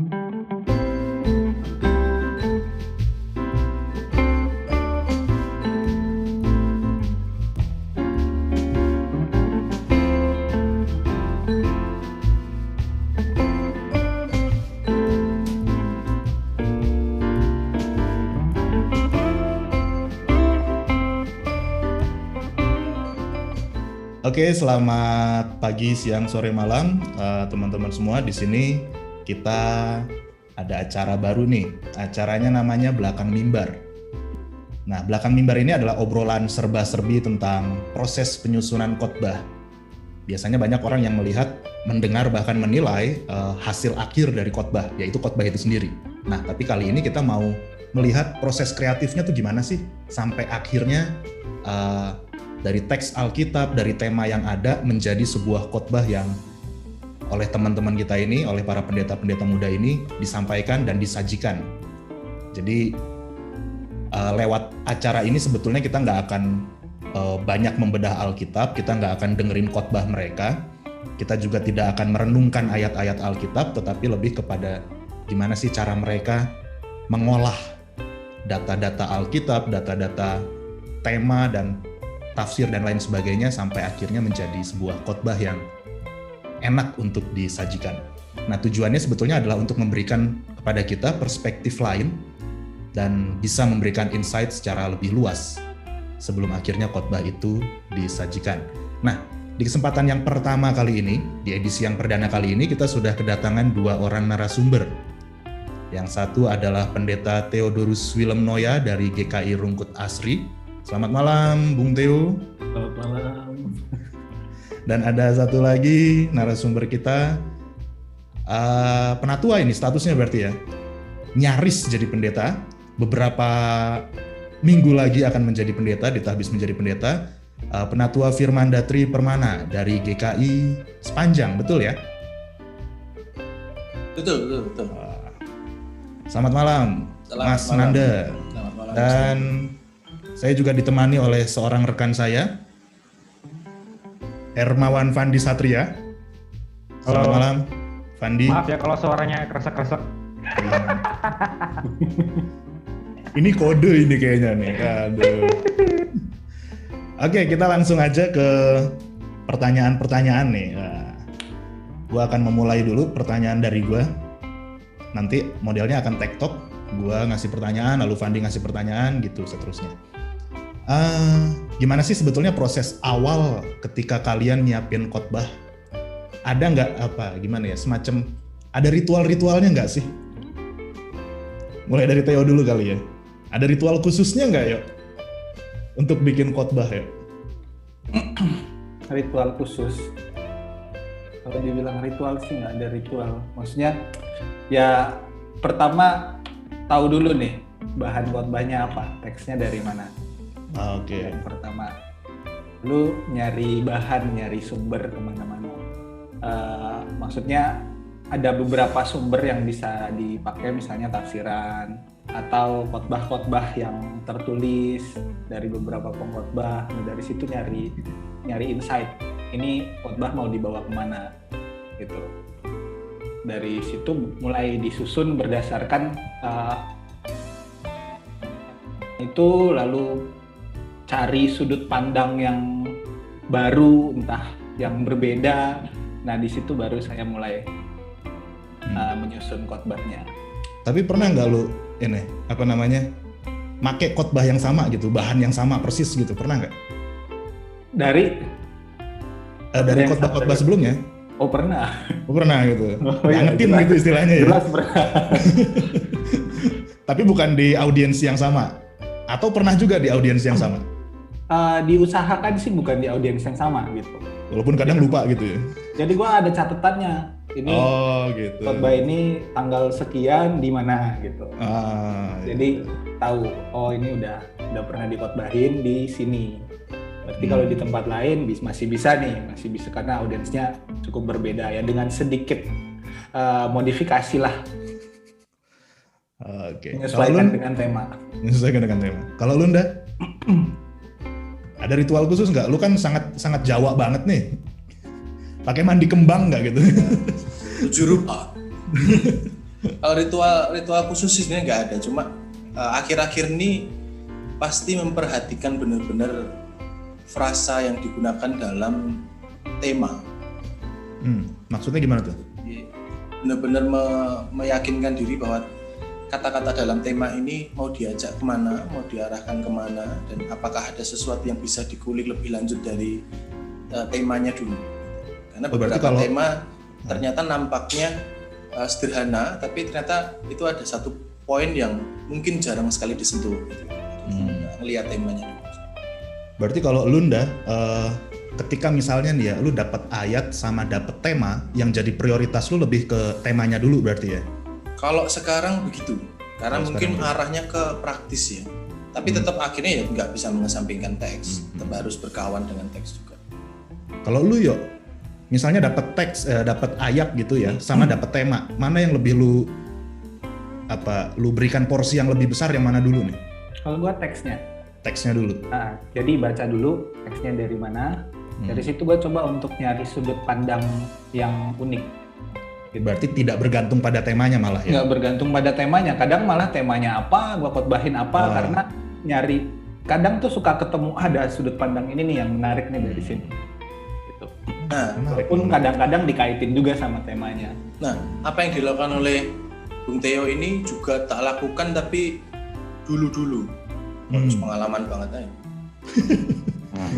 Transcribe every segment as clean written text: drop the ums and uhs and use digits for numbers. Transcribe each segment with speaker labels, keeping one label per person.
Speaker 1: Oke, selamat pagi, siang, sore, malam, teman-teman semua. Di sini kita ada acara baru nih. Acaranya namanya Belakang Mimbar. Nah, Belakang Mimbar ini adalah obrolan serba-serbi tentang proses penyusunan khotbah. Biasanya banyak orang yang melihat, mendengar, bahkan menilai hasil akhir dari khotbah, yaitu khotbah itu sendiri. Nah, tapi kali ini kita mau melihat proses kreatifnya tuh gimana sih sampai akhirnya dari teks Alkitab, dari tema yang ada menjadi sebuah khotbah yang oleh teman-teman kita ini, oleh para pendeta-pendeta muda ini disampaikan dan disajikan. Jadi lewat acara ini sebetulnya kita nggak akan banyak membedah Alkitab, kita nggak akan dengerin khotbah mereka, kita juga tidak akan merenungkan ayat-ayat Alkitab, tetapi lebih kepada gimana sih cara mereka mengolah data-data Alkitab, data-data tema dan tafsir dan lain sebagainya sampai akhirnya menjadi sebuah khotbah yang enak untuk disajikan. Nah, tujuannya sebetulnya adalah untuk memberikan kepada kita perspektif lain dan bisa memberikan insight secara lebih luas sebelum akhirnya khotbah itu disajikan. Nah, di kesempatan yang pertama kali ini, di edisi yang perdana kali ini, kita sudah kedatangan dua orang narasumber. Yang satu adalah Pendeta Theodorus Willem Noya dari GKI Rungkut Asri. Selamat malam, Bung Theo.
Speaker 2: Selamat malam.
Speaker 1: Dan ada satu lagi narasumber kita, penatua ini statusnya berarti ya, nyaris jadi pendeta, beberapa minggu lagi akan menjadi pendeta, ditahbis menjadi pendeta, penatua Firmanda Tri Permana dari GKI Sepanjang, betul ya?
Speaker 2: Betul.
Speaker 1: Selamat malam, Mas Nanda.
Speaker 2: Selamat malam.
Speaker 1: Dan saya juga ditemani oleh seorang rekan saya, Hermawan Fandi Satria. Selamat malam, Fandi.
Speaker 3: Maaf ya kalau suaranya kresek-kresek.
Speaker 1: Ini kode ini kayaknya nih. Aduh. Oke, kita langsung aja ke pertanyaan-pertanyaan nih. Gua akan memulai dulu pertanyaan dari gua. Nanti modelnya akan tektok. Gua ngasih pertanyaan, lalu Fandi ngasih pertanyaan, gitu seterusnya. Gimana sih sebetulnya proses awal ketika kalian nyiapin khotbah? Ada nggak gimana ya, semacam ada ritual-ritualnya nggak sih? Mulai dari Theo dulu kali ya. Ada ritual khususnya nggak, Yok? Untuk bikin khotbah, Yok?
Speaker 2: Ritual khusus. Kalau dibilang ritual sih nggak ada ritual. Maksudnya ya pertama tahu dulu nih bahan khotbahnya apa, teksnya dari mana.
Speaker 1: Oke.
Speaker 2: Yang pertama, lu nyari bahan, nyari sumber kemana-mana. Maksudnya ada beberapa sumber yang bisa dipakai, misalnya tafsiran atau khotbah-khotbah yang tertulis dari beberapa pengkhotbah. Nah, dari situ nyari insight. Ini khotbah mau dibawa kemana, gitu. Dari situ mulai disusun berdasarkan itu, lalu cari sudut pandang yang baru, entah yang berbeda. Nah, di situ baru saya mulai menyusun khotbahnya.
Speaker 1: Tapi pernah nggak lu make khotbah yang sama gitu, bahan yang sama persis gitu, pernah nggak?
Speaker 2: Dari
Speaker 1: khotbah-khotbah sebelumnya?
Speaker 2: Oh, pernah.
Speaker 1: Oh, pernah gitu. Ngangetin
Speaker 2: Jelas.
Speaker 1: gitu istilahnya ya.
Speaker 2: Jelas pernah.
Speaker 1: Tapi bukan di audiens yang sama. Atau pernah juga di audiens yang sama?
Speaker 2: Diusahakan sih bukan di audiens yang sama gitu.
Speaker 1: Walaupun kadang lupa gitu ya.
Speaker 2: Jadi gua ada catatannya. Ini
Speaker 1: gitu.
Speaker 2: khotbah ini tanggal sekian di mana gitu. Jadi tahu, oh ini udah pernah dikhotbahin di sini. Berarti kalau di tempat lain masih bisa karena audiensnya cukup berbeda ya, dengan sedikit modifikasi lah.
Speaker 1: Oke.
Speaker 2: Menyesuaikan dengan tema.
Speaker 1: Kalau lu, Nda? Ada ritual khusus nggak? Lu kan sangat Jawa banget nih. Pakai mandi kembang nggak gitu?
Speaker 4: 7 rupa. Kalau ritual khusus sih sebenarnya nggak ada, cuma akhir-akhir ini pasti memperhatikan benar-benar frasa yang digunakan dalam tema.
Speaker 1: Maksudnya gimana tuh?
Speaker 4: Benar-benar meyakinkan diri bahwa kata-kata dalam tema ini mau diajak kemana, mau diarahkan kemana, dan apakah ada sesuatu yang bisa dikulik lebih lanjut dari temanya dulu. Karena beberapa tema ternyata nampaknya sederhana, tapi ternyata itu ada satu poin yang mungkin jarang sekali disentuh. Ngelihat temanya.
Speaker 1: Berarti kalau lu ketika misalnya nih ya, lu dapat ayat sama dapat tema, yang jadi prioritas lu lebih ke temanya dulu berarti ya?
Speaker 4: Kalau sekarang begitu, karena mungkin arahnya ke praktis ya. Tapi tetap akhirnya ya nggak bisa mengesampingkan teks, tetap harus berkawan dengan teks juga.
Speaker 1: Kalau lu yuk, misalnya dapat teks, dapat ayat gitu ya, sama dapat tema, mana yang lebih lu berikan porsi yang lebih besar, yang mana dulu nih?
Speaker 2: Kalau gua teksnya.
Speaker 1: Teksnya dulu.
Speaker 2: Nah, jadi baca dulu teksnya dari mana. Dari situ gua coba untuk nyari sudut pandang yang unik.
Speaker 1: Gitu. Berarti tidak bergantung pada temanya malah ya?
Speaker 2: Nggak bergantung pada temanya. Kadang malah temanya apa, gua khotbahin apa, karena nyari. Kadang tuh suka ketemu ada sudut pandang ini nih yang menarik nih dari sini. Gitu.
Speaker 4: Nah,
Speaker 2: walaupun kadang-kadang dikaitin juga sama temanya.
Speaker 4: Nah, apa yang dilakukan oleh Bung Theo ini juga tak lakukan tapi dulu-dulu. Harus pengalaman banget aja.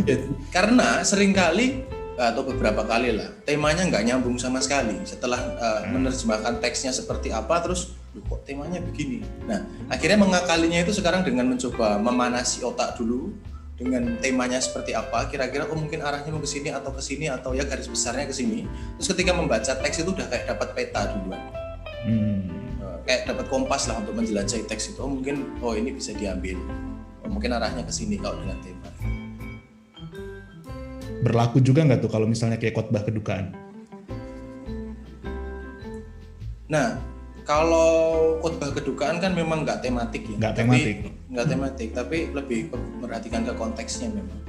Speaker 4: Ya, karena seringkali atau beberapa kali lah temanya nggak nyambung sama sekali. Setelah menerjemahkan teksnya seperti apa, terus kok temanya begini. Nah, akhirnya mengakalinya itu sekarang dengan mencoba memanasi otak dulu dengan temanya seperti apa, kira-kira mungkin arahnya mau ke sini atau ya garis besarnya ke sini. Terus ketika membaca teks itu udah kayak dapat peta duluan. Kayak dapat kompas lah untuk menjelajahi teks itu. Mungkin ini bisa diambil. Mungkin arahnya ke sini kalau dengan tema.
Speaker 1: Berlaku juga nggak tuh kalau misalnya kayak khotbah kedukaan?
Speaker 4: Nah, kalau khotbah kedukaan kan memang nggak tematik ya. Nggak tematik, tapi lebih memperhatikan ke konteksnya memang.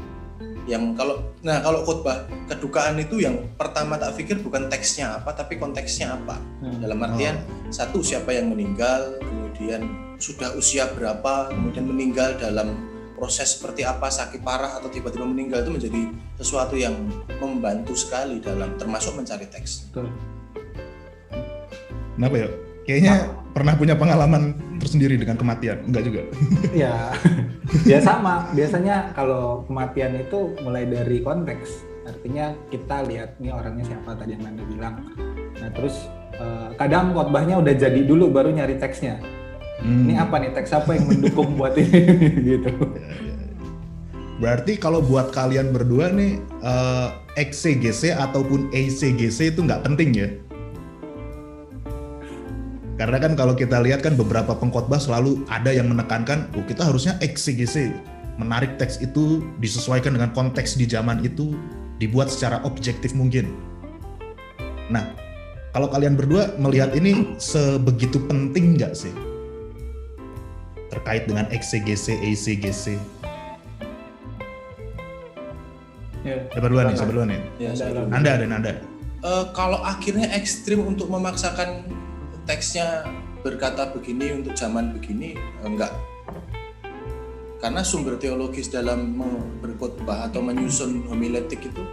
Speaker 4: Kalau khotbah kedukaan itu yang pertama tak pikir bukan teksnya apa, tapi konteksnya apa. Dalam artian satu, siapa yang meninggal, kemudian sudah usia berapa, kemudian meninggal dalam proses seperti apa, sakit parah atau tiba-tiba meninggal, itu menjadi sesuatu yang membantu sekali dalam termasuk mencari teks.
Speaker 2: Betul.
Speaker 1: Kenapa ya? Kayaknya pernah punya pengalaman tersendiri dengan kematian, enggak juga?
Speaker 2: Ya, ya sama. Biasanya kalau kematian itu mulai dari konteks. Artinya kita lihat nih orangnya siapa tadi yang Anda bilang. Nah terus kadang khotbahnya udah jadi dulu baru nyari teksnya. Ini apa nih, teks apa yang mendukung buat ini gitu.
Speaker 1: Berarti kalau buat kalian berdua nih exegese ataupun eisegese itu nggak penting ya? Karena kan kalau kita lihat kan beberapa pengkhotbah selalu ada yang menekankan, kita harusnya exegese, menarik teks itu disesuaikan dengan konteks di zaman itu, dibuat secara objektif mungkin. Nah, kalau kalian berdua melihat ini sebegitu penting nggak sih? Terkait dengan exegese, eisegese. Siapa duluan nih?
Speaker 4: Ya,
Speaker 1: Anda.
Speaker 4: Kalau akhirnya ekstrim untuk memaksakan teksnya berkata begini untuk zaman begini, enggak. Karena sumber teologis dalam berkhotbah atau menyusun homiletik itu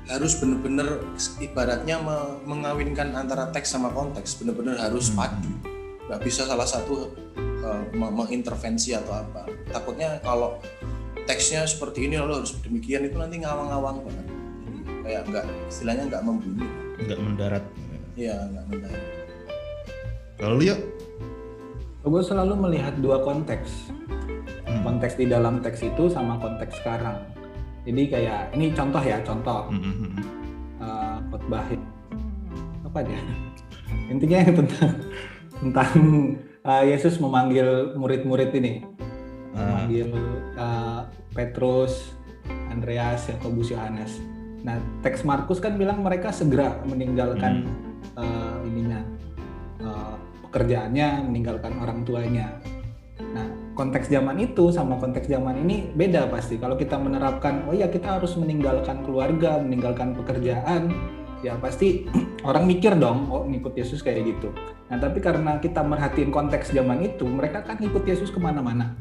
Speaker 4: harus benar-benar ibaratnya mengawinkan antara teks sama konteks, benar-benar harus padu. Nggak bisa salah satu mengintervensi atau apa. Takutnya kalau teksnya seperti ini lalu harus demikian, itu nanti ngawang-ngawang banget. Kayak istilahnya nggak membumi.
Speaker 1: Nggak mendarat.
Speaker 4: Iya, nggak mendarat.
Speaker 1: Kalau lu yuk?
Speaker 2: Gue selalu melihat dua konteks. Konteks di dalam teks itu sama konteks sekarang. Jadi kayak, ini contoh. Khotbah apa dia? Intinya yang tentang Yesus memanggil murid-murid ini. Memanggil Petrus, Andreas, Yakobus, Yohanes. Nah, teks Markus kan bilang mereka segera meninggalkan pekerjaannya, meninggalkan orang tuanya. Nah, konteks zaman itu sama konteks zaman ini beda pasti. Kalau kita menerapkan, kita harus meninggalkan keluarga, meninggalkan pekerjaan, ya pasti orang mikir dong, oh ngikut Yesus kayak gitu. Nah tapi karena kita merhatiin konteks zaman itu, mereka kan ngikut Yesus kemana-mana.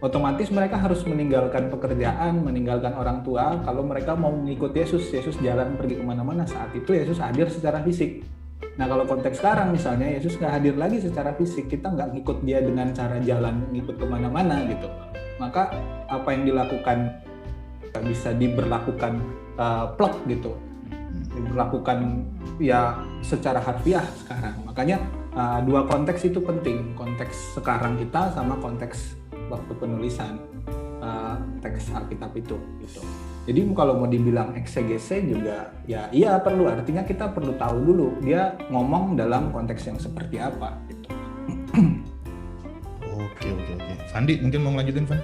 Speaker 2: Otomatis mereka harus meninggalkan pekerjaan, meninggalkan orang tua. Kalau mereka mau mengikut Yesus, Yesus jalan pergi kemana-mana. Saat itu Yesus hadir secara fisik. Nah kalau konteks sekarang misalnya Yesus nggak hadir lagi secara fisik, kita nggak ngikut dia dengan cara jalan, ngikut kemana-mana gitu. Maka apa yang dilakukan bisa diberlakukan plek gitu, diberlakukan ya secara harfiah sekarang. Makanya dua konteks itu penting, konteks sekarang kita sama konteks waktu penulisan teks Alkitab itu gitu. Jadi kalau mau dibilang eksegese juga ya iya perlu, artinya kita perlu tahu dulu dia ngomong dalam konteks yang seperti apa gitu.
Speaker 1: Oke. Fandi mungkin mau ngelanjutin, Van?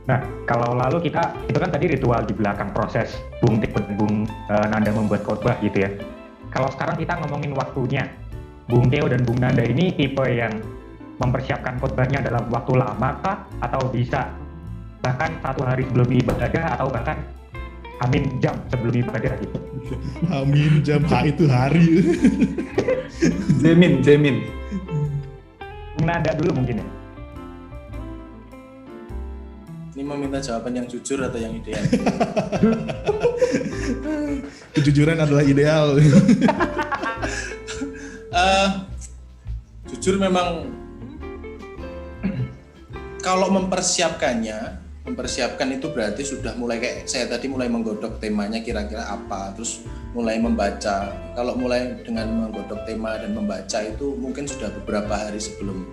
Speaker 3: Nah, kalau lalu kita, itu kan tadi ritual di belakang proses Bung Nanda membuat khotbah gitu ya. Kalau sekarang kita ngomongin waktunya, Bung Theo dan Bung Nanda ini tipe yang mempersiapkan khotbahnya dalam waktu lama kah? Atau bisa bahkan 1 hari sebelum ibadah atau bahkan amin jam sebelum ibadah gitu?
Speaker 1: Amin jam, itu hari.
Speaker 2: Jemin.
Speaker 3: Bung Nanda dulu mungkin ya?
Speaker 4: Ini meminta jawaban yang jujur atau yang ideal?
Speaker 1: Kejujuran adalah ideal.
Speaker 4: Jujur memang kalau mempersiapkan itu berarti sudah mulai kayak saya tadi mulai menggodok temanya kira-kira apa, terus mulai membaca. Kalau mulai dengan menggodok tema dan membaca itu mungkin sudah beberapa hari sebelum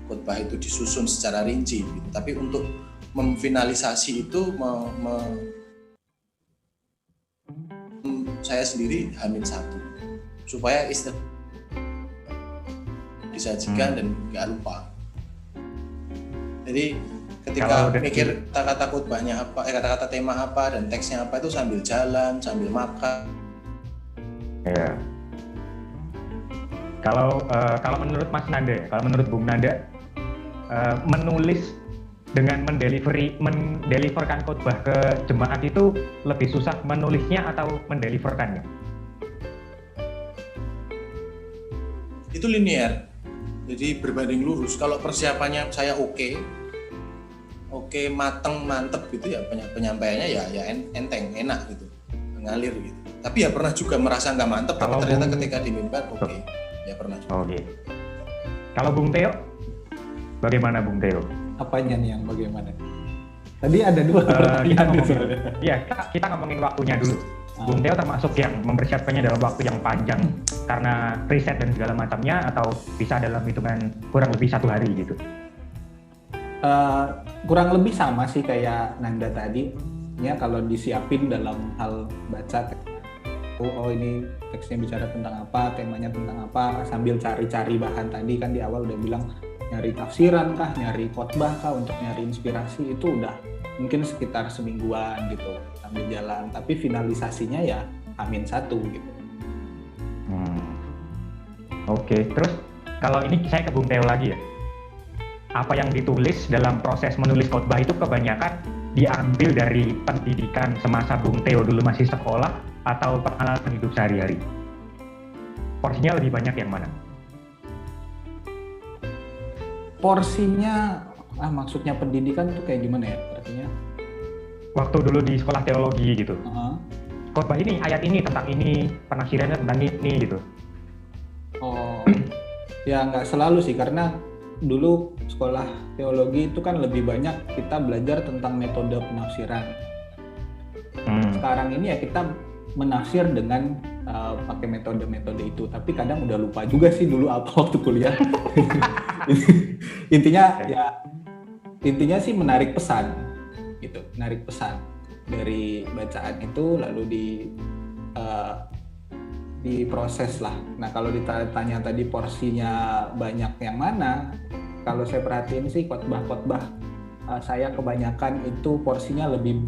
Speaker 4: khotbah itu disusun secara rinci gitu. Tapi untuk memfinalisasi itu saya sendiri H-1 supaya disajikan dan nggak lupa. Jadi ketika mikir kata-kata khotbahnya apa, kata-kata tema apa dan teksnya apa itu sambil jalan, sambil makan.
Speaker 3: Ya. Kalau menurut Mas Nanda, kalau menurut Bung Nanda, menulis dengan mendeliverkan khotbah ke jemaat itu lebih susah menulisnya atau mendeliverkannya?
Speaker 4: Itu linear, jadi berbanding lurus. Kalau persiapannya saya oke, mateng, mantep gitu ya, penyampaiannya ya enteng, enak gitu, ngalir gitu. Tapi ya pernah juga merasa nggak mantep, tapi ternyata ketika di mimbar oke. Ya pernah juga.
Speaker 3: Oke. Kalau Bung Theo, bagaimana Bung Theo?
Speaker 2: Apanya nih yang bagaimana? Tadi ada dua pertanyaan
Speaker 3: Iya, kita ngomongin waktunya dulu. Bung Theo termasuk yang mempersiapkannya dalam waktu yang panjang karena riset dan segala macamnya, atau bisa dalam hitungan kurang lebih 1 hari gitu?
Speaker 2: Kurang lebih sama sih kayak Nanda tadi. Ya kalau disiapin dalam hal baca, oh ini teksnya bicara tentang apa, temanya tentang apa, sambil cari-cari bahan tadi kan di awal udah bilang nyari tafsiran kah, nyari khotbah kah, untuk nyari inspirasi itu udah mungkin sekitar semingguan gitu sambil jalan. Tapi finalisasinya ya H-1 gitu.
Speaker 3: Oke. Terus kalau ini saya ke Bung Theo lagi ya. Apa yang ditulis dalam proses menulis khotbah itu kebanyakan diambil dari pendidikan semasa Bung Theo dulu masih sekolah atau pengalaman hidup sehari-hari? Porsinya lebih banyak yang mana?
Speaker 2: Porsinya, maksudnya pendidikan tuh kayak gimana ya artinya?
Speaker 3: Waktu dulu di sekolah teologi gitu. Khotbah ini, ayat ini tentang ini, penafsirannya tentang ini gitu.
Speaker 2: Oh, ya nggak selalu sih, karena dulu sekolah teologi itu kan lebih banyak kita belajar tentang metode penafsiran. Sekarang ini ya kita menafsir dengan pakai metode-metode itu, tapi kadang udah lupa juga sih dulu apa waktu kuliah. Intinya sih menarik pesan gitu, menarik pesan dari bacaan itu lalu diproses lah. Nah kalau ditanya tadi porsinya banyak yang mana, kalau saya perhatiin sih khotbah saya kebanyakan itu porsinya lebih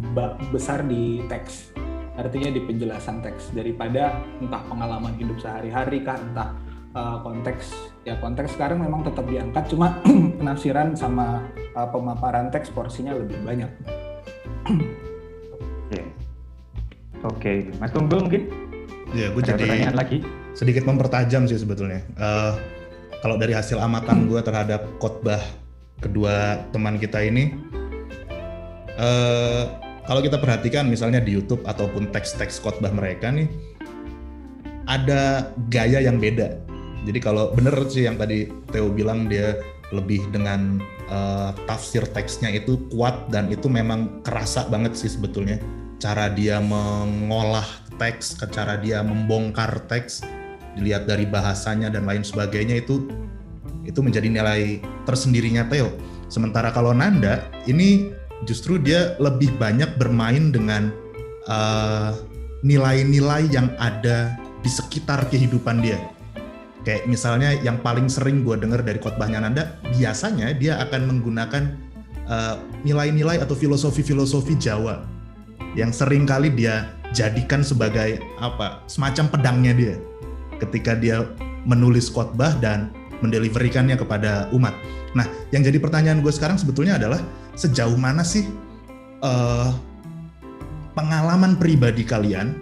Speaker 2: besar di teks, artinya di penjelasan teks daripada entah pengalaman hidup sehari-hari kah, entah konteks sekarang memang tetap diangkat, cuma penafsiran sama pemaparan teks porsinya lebih banyak.
Speaker 3: Oke, Mas Tunggul mungkin?
Speaker 1: Ya, gue
Speaker 3: Ada
Speaker 1: jadi
Speaker 3: pertanyaan lagi?
Speaker 1: sedikit mempertajam sih sebetulnya. Kalau dari hasil amatan gue terhadap khotbah kedua teman kita ini, kalau kita perhatikan misalnya di YouTube ataupun teks-teks khotbah mereka nih, ada gaya yang beda. Jadi kalau bener sih yang tadi Theo bilang, dia lebih dengan tafsir teksnya itu kuat dan itu memang kerasa banget sih sebetulnya. Cara dia mengolah teks, cara dia membongkar teks, dilihat dari bahasanya dan lain sebagainya, itu menjadi nilai tersendirinya Theo. Sementara kalau Nanda ini justru dia lebih banyak bermain dengan nilai-nilai yang ada di sekitar kehidupan dia. Kayak misalnya yang paling sering gue dengar dari khotbahnya Nanda, biasanya dia akan menggunakan nilai-nilai atau filosofi-filosofi Jawa yang sering kali dia jadikan sebagai semacam pedangnya dia ketika dia menulis khotbah dan mendeliverikannya kepada umat. Nah, yang jadi pertanyaan gue sekarang sebetulnya adalah sejauh mana sih pengalaman pribadi kalian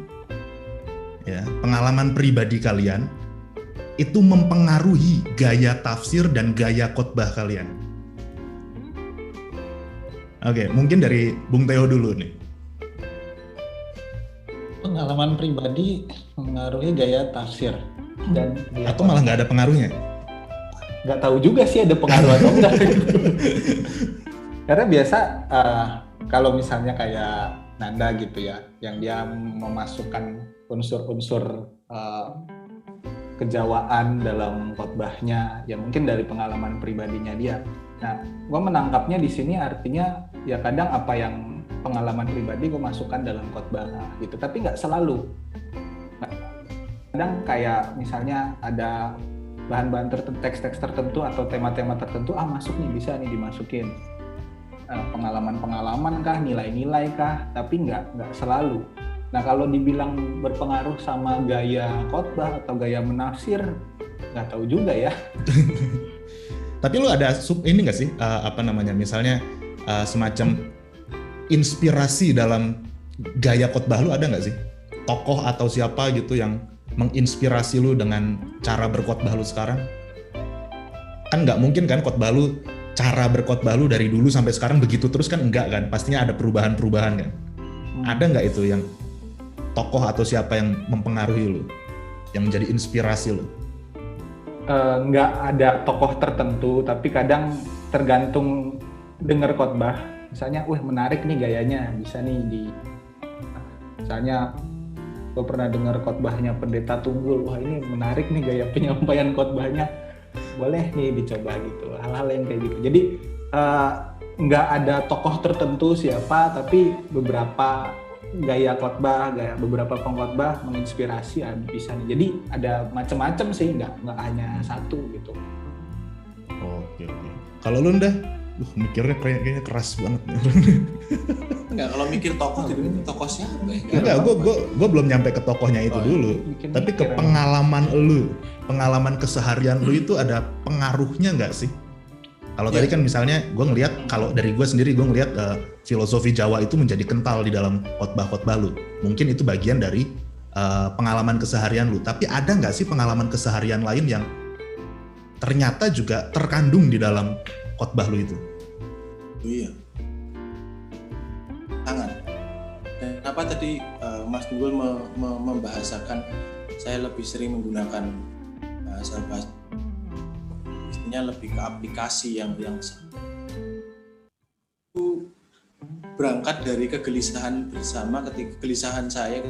Speaker 1: itu mempengaruhi gaya tafsir dan gaya khotbah kalian. Oke, mungkin dari Bung Theo dulu nih.
Speaker 2: Pengalaman pribadi mengaruhi gaya tafsir dan
Speaker 1: atau malah nggak ada pengaruhnya?
Speaker 2: Nggak tahu juga sih ada pengaruh atau enggak. Karena biasa kalau misalnya kayak Nanda gitu ya, yang dia memasukkan unsur-unsur kejawaan dalam khotbahnya, ya mungkin dari pengalaman pribadinya dia. Nah, gue menangkapnya di sini artinya ya kadang apa yang pengalaman pribadi gue masukkan dalam khotbah gitu, tapi nggak selalu. Kadang kayak misalnya ada bahan-bahan tertentu, teks-teks tertentu atau tema-tema tertentu, masuk nih, bisa nih dimasukin. Pengalaman-pengalaman kah, nilai-nilai kah, tapi nggak selalu. Nah, kalau dibilang berpengaruh sama gaya khotbah atau gaya menafsir, nggak tahu juga ya.
Speaker 1: Tapi lu ada ini nggak sih, misalnya semacam inspirasi dalam gaya khotbah lu, ada nggak sih? Tokoh atau siapa gitu yang menginspirasi lu dengan cara berkhotbah lu sekarang? Kan nggak mungkin kan khotbah lu, cara berkhotbah lu dari dulu sampai sekarang begitu terus kan, enggak kan? Pastinya ada perubahan-perubahan kan? Ada nggak itu yang tokoh atau siapa yang mempengaruhi lu, yang menjadi inspirasi lu?
Speaker 2: Nggak ada tokoh tertentu, tapi kadang tergantung denger khotbah. Misalnya, menarik nih gayanya, bisa nih misalnya gue pernah dengar khotbahnya Pendeta Tunggul, ini menarik nih gaya penyampaian khotbahnya, boleh nih dicoba gitu, hal-hal yang kayak gitu. Jadi nggak ada tokoh tertentu siapa, tapi beberapa gaya khotbah, beberapa pengkhotbah menginspirasi, bisa nih. Jadi ada macam-macam sih, nggak hanya satu gitu.
Speaker 1: Oke. Kalau lu Nda? Mikirnya kayaknya keras banget.
Speaker 4: Enggak, kalau mikir tokoh, tokoh siapa ya?
Speaker 1: Enggak, gue belum nyampe ke tokohnya itu dulu. Tapi ke pengalaman lu, pengalaman keseharian lu itu ada pengaruhnya nggak sih? Kalau tadi kan misalnya gue ngelihat, kalau dari gue sendiri gue ngelihat filosofi Jawa itu menjadi kental di dalam khotbah-khotbah lu. Mungkin itu bagian dari pengalaman keseharian lu. Tapi ada nggak sih pengalaman keseharian lain yang ternyata juga terkandung di dalam khotbah lu itu?
Speaker 4: Oh iya, sangat. Dan kenapa tadi Mas Tunggul membahasakan saya lebih sering menggunakan bahasa istilahnya lebih ke aplikasi yang itu berangkat dari kegelisahan bersama, ketika kegelisahan saya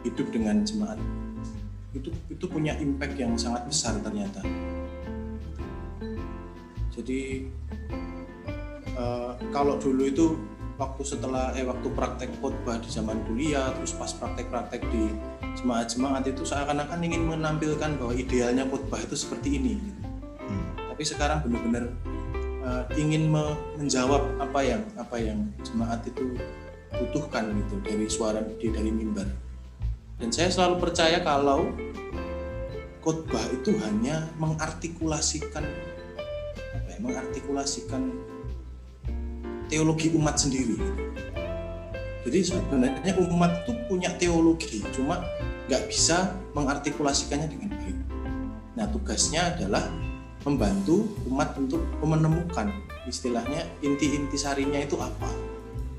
Speaker 4: hidup dengan jemaat itu punya impact yang sangat besar ternyata. Jadi kalau dulu itu waktu praktek khotbah di zaman kuliah, terus pas praktek di jemaat-jemaat itu seakan-akan ingin menampilkan bahwa idealnya khotbah itu seperti ini. Tapi sekarang benar-benar ingin menjawab apa yang jemaat itu butuhkan gitu dari suara dari mimbar. Dan saya selalu percaya kalau khotbah itu hanya mengartikulasikan teologi umat sendiri. Jadi sebenarnya umat itu punya teologi, cuma nggak bisa mengartikulasikannya dengan baik. Nah, tugasnya adalah membantu umat untuk menemukan istilahnya inti-inti sarinya itu apa.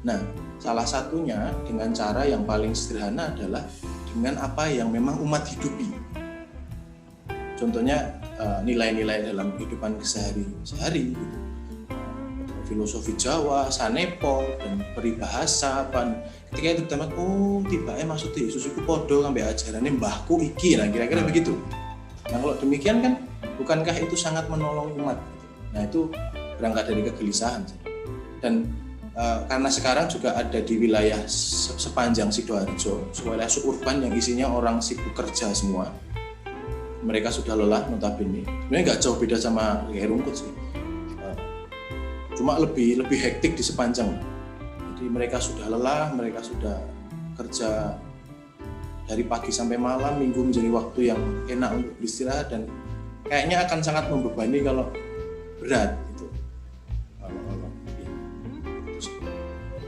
Speaker 4: Nah, salah satunya dengan cara yang paling sederhana adalah dengan apa yang memang umat hidupi. Contohnya nilai-nilai dalam kehidupan sehari-hari, gitu. Filosofi Jawa, sanepol, dan peribahasa. Ketika itu teman, tiba-tiba maksudnya Yesus itu podo sampai ajarannya mbahku iki, nah kira-kira begitu. Nah kalau demikian kan, bukankah itu sangat menolong umat? Nah itu berangkat dari kegelisahan. Dan karena sekarang juga ada di wilayah sepanjang Sidoarjo, wilayah suburban yang isinya orang sibuk kerja semua. Mereka sudah lelah notabene. Sebenarnya nggak jauh beda sama Rungkut sih. Cuma lebih hektik di sepanjang. Jadi mereka sudah lelah, mereka sudah kerja dari pagi sampai malam, minggu menjadi waktu yang enak untuk beristirahat dan kayaknya akan sangat membebani kalau berat gitu.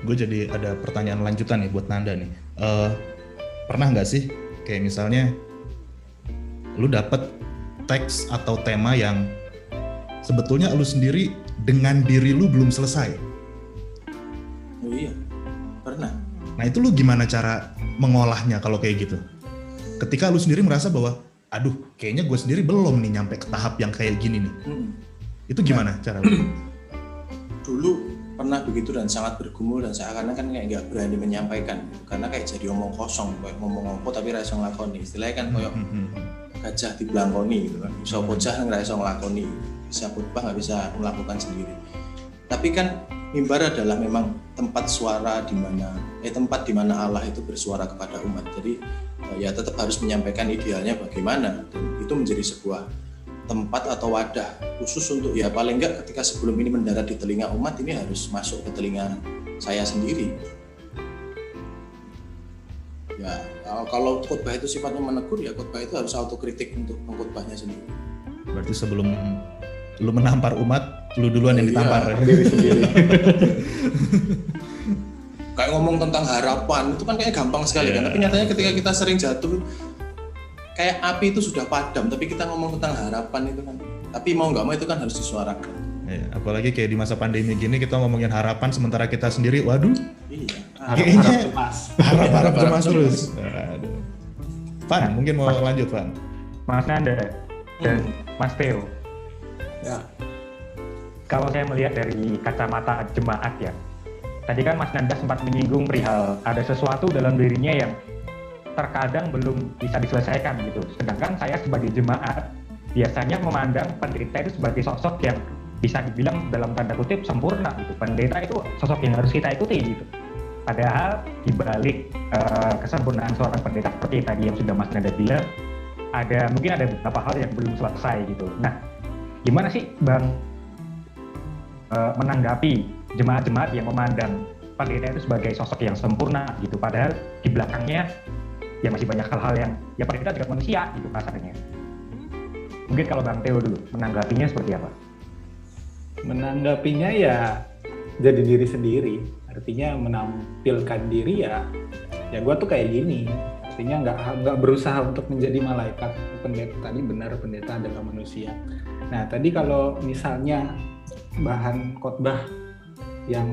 Speaker 1: Gue jadi ada pertanyaan lanjutan nih buat Nanda nih. Pernah nggak sih kayak misalnya lu dapet teks atau tema yang sebetulnya lu sendiri dengan diri lu belum selesai?
Speaker 4: Oh iya, pernah.
Speaker 1: Nah itu lu gimana cara mengolahnya kalau kayak gitu? Ketika lu sendiri merasa bahwa, aduh kayaknya gue sendiri belum nih nyampe ke tahap yang kayak gini nih. Itu gimana cara lu?
Speaker 4: Dulu pernah begitu dan sangat bergumul dan seakan-akan kan kayak nggak berani menyampaikan. Karena kayak jadi omong kosong, kayak ngomong apa tapi rasa ngelakoni. Istilahnya kan kayak gajah di belangkoni gitu kan. Bisa bocah nggak bisa ngelakoni. Bisa khotbah nggak bisa melakukan sendiri. Tapi kan mimbar adalah memang tempat suara tempat di mana Allah itu bersuara kepada umat. Jadi ya tetap harus menyampaikan idealnya bagaimana dan itu menjadi sebuah tempat atau wadah khusus untuk ya paling enggak ketika sebelum ini mendarat di telinga umat ini harus masuk ke telinga saya sendiri. Ya kalau khotbah itu sifatnya menegur ya khotbah itu harus autokritik untuk pengkhotbahnya sendiri.
Speaker 1: Berarti sebelum lu menampar umat, lu duluan yang ditampar.
Speaker 2: Diri sendiri.
Speaker 4: Kayak ngomong tentang harapan, itu kan kayak gampang sekali kan. Tapi nyatanya ketika kita sering jatuh, kayak api itu sudah padam, tapi kita ngomong tentang harapan itu kan. Tapi mau nggak mau itu kan harus disuarakan.
Speaker 1: Ya, apalagi kayak di masa pandemi gini kita ngomongin harapan sementara kita sendiri, waduh.
Speaker 4: Iya.
Speaker 1: Kayaknya harap cemas terus.
Speaker 3: Aduh.
Speaker 1: Van, mungkin mau lanjut Van.
Speaker 3: Mas Nanda dan Mas Theo.
Speaker 2: Ya.
Speaker 3: Kalau saya melihat dari kacamata jemaat ya, tadi kan Mas Nanda sempat menyinggung perihal ada sesuatu dalam dirinya yang terkadang belum bisa diselesaikan gitu. Sedangkan saya sebagai jemaat biasanya memandang pendeta itu sebagai sosok yang bisa dibilang dalam tanda kutip sempurna gitu. Pendeta itu sosok yang harus kita ikuti gitu. Padahal di balik kesempurnaan seorang pendeta seperti tadi yang sudah Mas Nanda bilang, mungkin ada beberapa hal yang belum selesai gitu. Nah, gimana sih Bang menanggapi jemaat-jemaat yang memandang pendeta itu sebagai sosok yang sempurna gitu, padahal di belakangnya ya masih banyak hal-hal yang ya pendeta juga manusia gitu kasarnya. Mungkin kalau Bang Theo dulu menanggapinya seperti apa?
Speaker 2: Menanggapinya ya jadi diri sendiri, artinya menampilkan diri ya gue tuh kayak gini. Artinya nggak berusaha untuk menjadi malaikat. Pendeta tadi benar, pendeta adalah manusia. Nah tadi kalau misalnya bahan khotbah yang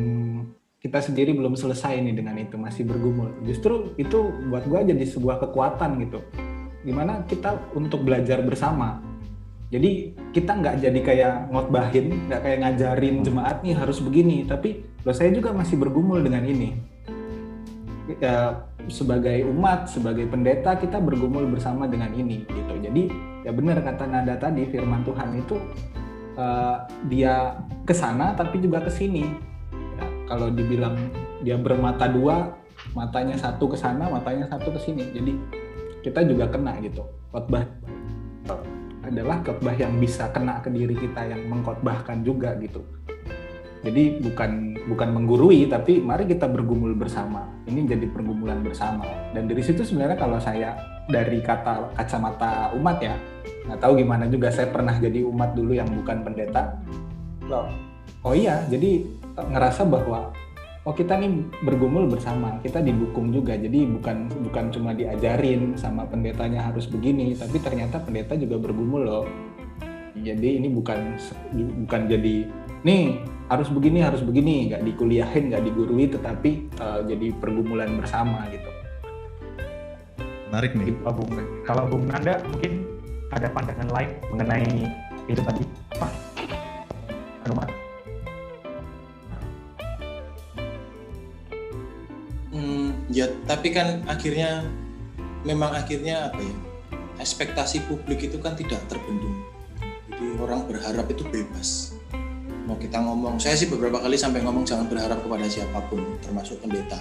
Speaker 2: kita sendiri belum selesai nih dengan itu, masih bergumul, justru itu buat gue jadi sebuah kekuatan gitu. Gimana kita untuk belajar bersama. Jadi kita nggak jadi kayak ngotbahin, nggak kayak ngajarin jemaat nih harus begini, tapi saya juga masih bergumul dengan ini. Ya, sebagai umat, sebagai pendeta kita bergumul bersama dengan ini gitu. Jadi ya benar kata Nanda tadi, firman Tuhan itu dia ke sana tapi juga ke sini. Ya, kalau dibilang dia bermata dua, matanya satu ke sana, matanya satu ke sini. Jadi kita juga kena gitu. Khotbah adalah khotbah yang bisa kena ke diri kita yang mengkhotbahkan juga gitu. Jadi bukan menggurui, tapi mari kita bergumul bersama. Ini jadi pergumulan bersama. Dan dari situ sebenarnya kalau saya dari kacamata umat ya, nggak tahu gimana juga, saya pernah jadi umat dulu yang bukan pendeta. Oh iya, jadi ngerasa bahwa kita nih bergumul bersama, kita didukung juga. Jadi bukan cuma diajarin sama pendetanya harus begini, tapi ternyata pendeta juga bergumul loh. Jadi ini bukan jadi nih harus begini, nggak dikuliahin, nggak digurui, tetapi jadi pergumulan bersama gitu.
Speaker 1: Menarik nih.
Speaker 3: Kalau Bung Nanda mungkin ada pandangan lain mengenai itu tadi, Pak Anumat?
Speaker 4: Ya, tapi kan memang akhirnya apa ya? Ekspektasi publik itu kan tidak terbendung. Jadi orang berharap itu bebas. Mau kita ngomong, saya sih beberapa kali sampai ngomong jangan berharap kepada siapapun, termasuk pendeta.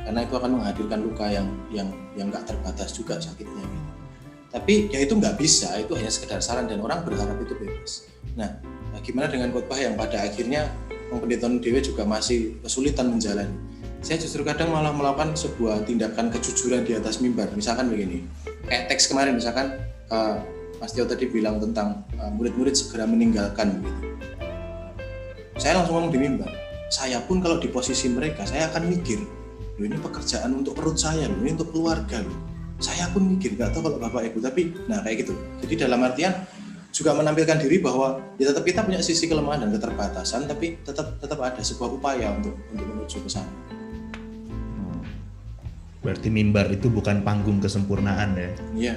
Speaker 4: Karena itu akan menghadirkan luka yang nggak terbatas juga sakitnya. Gitu. Tapi ya itu nggak bisa, itu hanya sekedar saran dan orang berharap itu bebas. Nah, gimana dengan khotbah yang pada akhirnya pendeta dewe juga masih kesulitan menjalani. Saya justru kadang malah melakukan sebuah tindakan kejujuran di atas mimbar. Misalkan begini, kayak teks kemarin misalkan Mas Tio tadi bilang tentang murid-murid segera meninggalkan gitu. Saya langsung ngomong di mimbar, saya pun kalau di posisi mereka, saya akan mikir, loh ini pekerjaan untuk perut saya, loh ini untuk keluarga loh. Saya pun mikir, gak tahu kalau Bapak Ibu, tapi nah kayak gitu. Jadi dalam artian juga menampilkan diri bahwa ya tetap kita punya sisi kelemahan dan keterbatasan, tapi tetap ada sebuah upaya untuk menuju ke sana.
Speaker 1: Berarti mimbar itu bukan panggung kesempurnaan ya?
Speaker 4: Iya.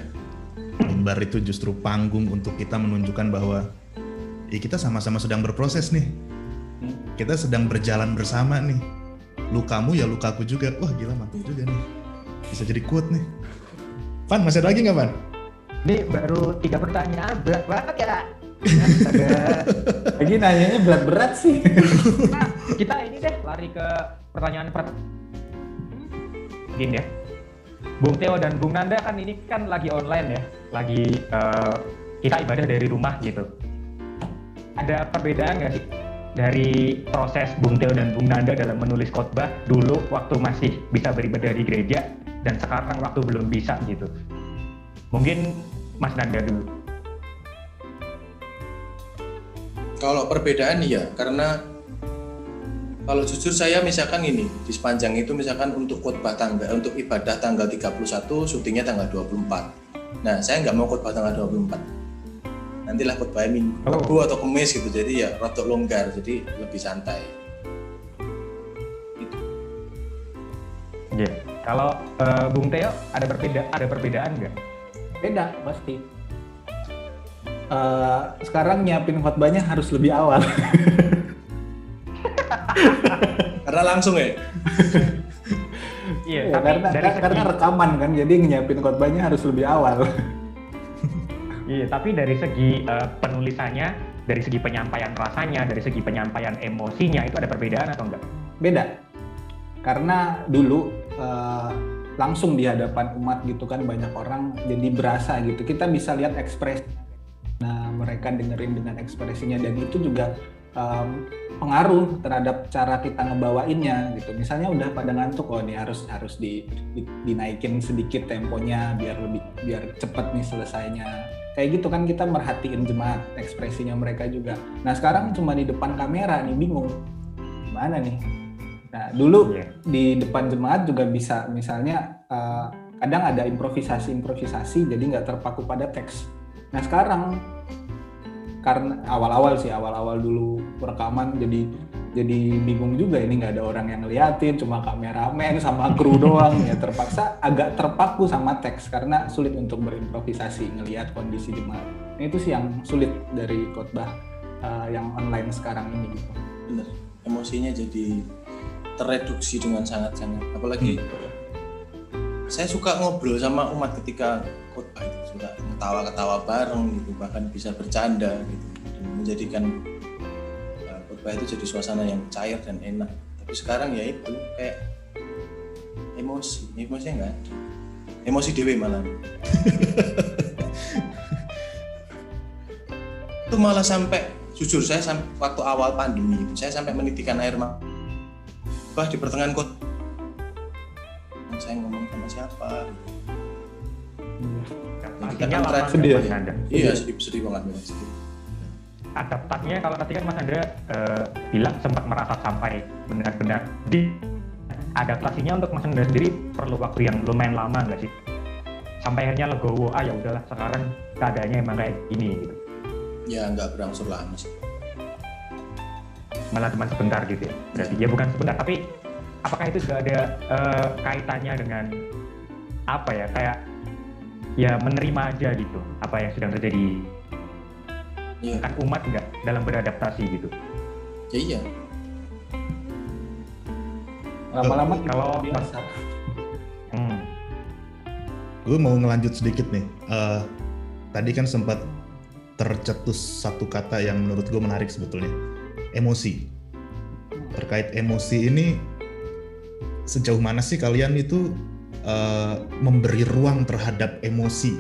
Speaker 1: Mimbar itu justru panggung untuk kita menunjukkan bahwa ya kita sama-sama sedang berproses nih. Kita sedang berjalan bersama nih. Lukamu ya lukaku juga. Wah gila mantap juga nih. Bisa jadi quote nih. Van, masih ada lagi nggak Van?
Speaker 3: Ini baru 3 pertanyaan, berat banget ya.
Speaker 2: Lagi nanyanya berat-berat sih.
Speaker 3: Nah, kita ini deh lari ke pertanyaan gini ya. Bung Theo dan Bung Nanda kan ini kan lagi online ya. Lagi kita ibadah dari rumah gitu. Ada perbedaan nggak sih dari proses Bung Theo dan Bung Nanda dalam menulis khotbah dulu waktu masih bisa beribadah di gereja dan sekarang waktu belum bisa gitu? Mungkin Mas Nanda dulu.
Speaker 4: Kalau perbedaan ya, karena kalau jujur saya misalkan ini di sepanjang itu misalkan untuk khotbah untuk ibadah tanggal 31, syutingnya tanggal 24. Nah, saya nggak mau khotbah tanggal 24. Nantilah khotbahnya Minggu atau Kamis gitu. Jadi ya rotok longgar, jadi lebih santai. Gitu.
Speaker 3: Yeah. Kalau Bung Theo ada perbedaan nggak?
Speaker 2: Beda pasti. Sekarang nyiapin khotbahnya harus lebih awal.
Speaker 4: Karena langsung ya.
Speaker 3: Iya,
Speaker 2: karena rekaman kan, jadi nyiapin khotbahnya harus lebih awal.
Speaker 3: Iya, tapi dari segi penulisannya, dari segi penyampaian rasanya, dari segi penyampaian emosinya itu ada perbedaan atau enggak?
Speaker 2: Beda. Karena dulu langsung di hadapan umat gitu kan, banyak orang jadi berasa gitu. Kita bisa lihat ekspresi. Nah, mereka dengerin dengan ekspresinya, dan itu juga pengaruh terhadap cara kita ngebawainnya gitu. Misalnya udah pada ngantuk, oh ini harus dinaikin sedikit temponya biar cepet nih selesainya. Kayak gitu kan, kita merhatiin jemaat, ekspresinya mereka juga. Nah sekarang cuma di depan kamera nih, bingung gimana nih. Nah dulu di depan jemaat juga bisa, misalnya kadang ada improvisasi jadi nggak terpaku pada teks. Nah sekarang karena awal-awal dulu rekaman jadi bingung juga, ini nggak ada orang yang ngeliatin, cuma kameramen sama kru doang ya, terpaksa agak terpaku sama teks karena sulit untuk berimprovisasi ngelihat kondisi jemaat. Ini itu sih yang sulit dari khotbah yang online sekarang ini gitu.
Speaker 4: Bener, emosinya jadi tereduksi dengan sangat-sangat, apalagi saya suka ngobrol sama umat ketika khotbah itu, suka ketawa-ketawa bareng gitu, bahkan bisa bercanda gitu, dan menjadikan khotbah itu jadi suasana yang cair dan enak. Tapi sekarang ya itu kayak emosinya nggak ada, emosi dewe malah. Itu malah sampai, jujur saya waktu awal pandemi itu saya sampai menitikan air mata di pertengahan khotbah. Saya ngomong sama siapa?
Speaker 3: Artinya sedih ya?
Speaker 4: Iya, sedih banget.
Speaker 3: adaptasinya kalau tadi kan Mas Andra bilang sempat merasa sampai benar-benar di adaptasinya untuk Mas Andra sendiri perlu waktu yang lumayan lama nggak sih? Sampai akhirnya legowo, ya udahlah sekarang keadaannya emang kayak gini gitu.
Speaker 4: Ya nggak berangsur lama sih.
Speaker 3: Malah cuma sebentar gitu ya. Berarti ya bukan sebentar, tapi apakah itu juga ada kaitannya dengan apa ya, kayak ya menerima aja gitu apa yang sedang terjadi?
Speaker 4: Iya.
Speaker 3: Kan umat nggak dalam beradaptasi gitu.
Speaker 4: Ya iya.
Speaker 2: Lama-lama
Speaker 3: Kalau
Speaker 2: biasa.
Speaker 1: Gue mau ngelanjut sedikit nih. Tadi kan sempat tercetus satu kata yang menurut gue menarik sebetulnya. Emosi. Terkait emosi ini, sejauh mana sih kalian itu memberi ruang terhadap emosi?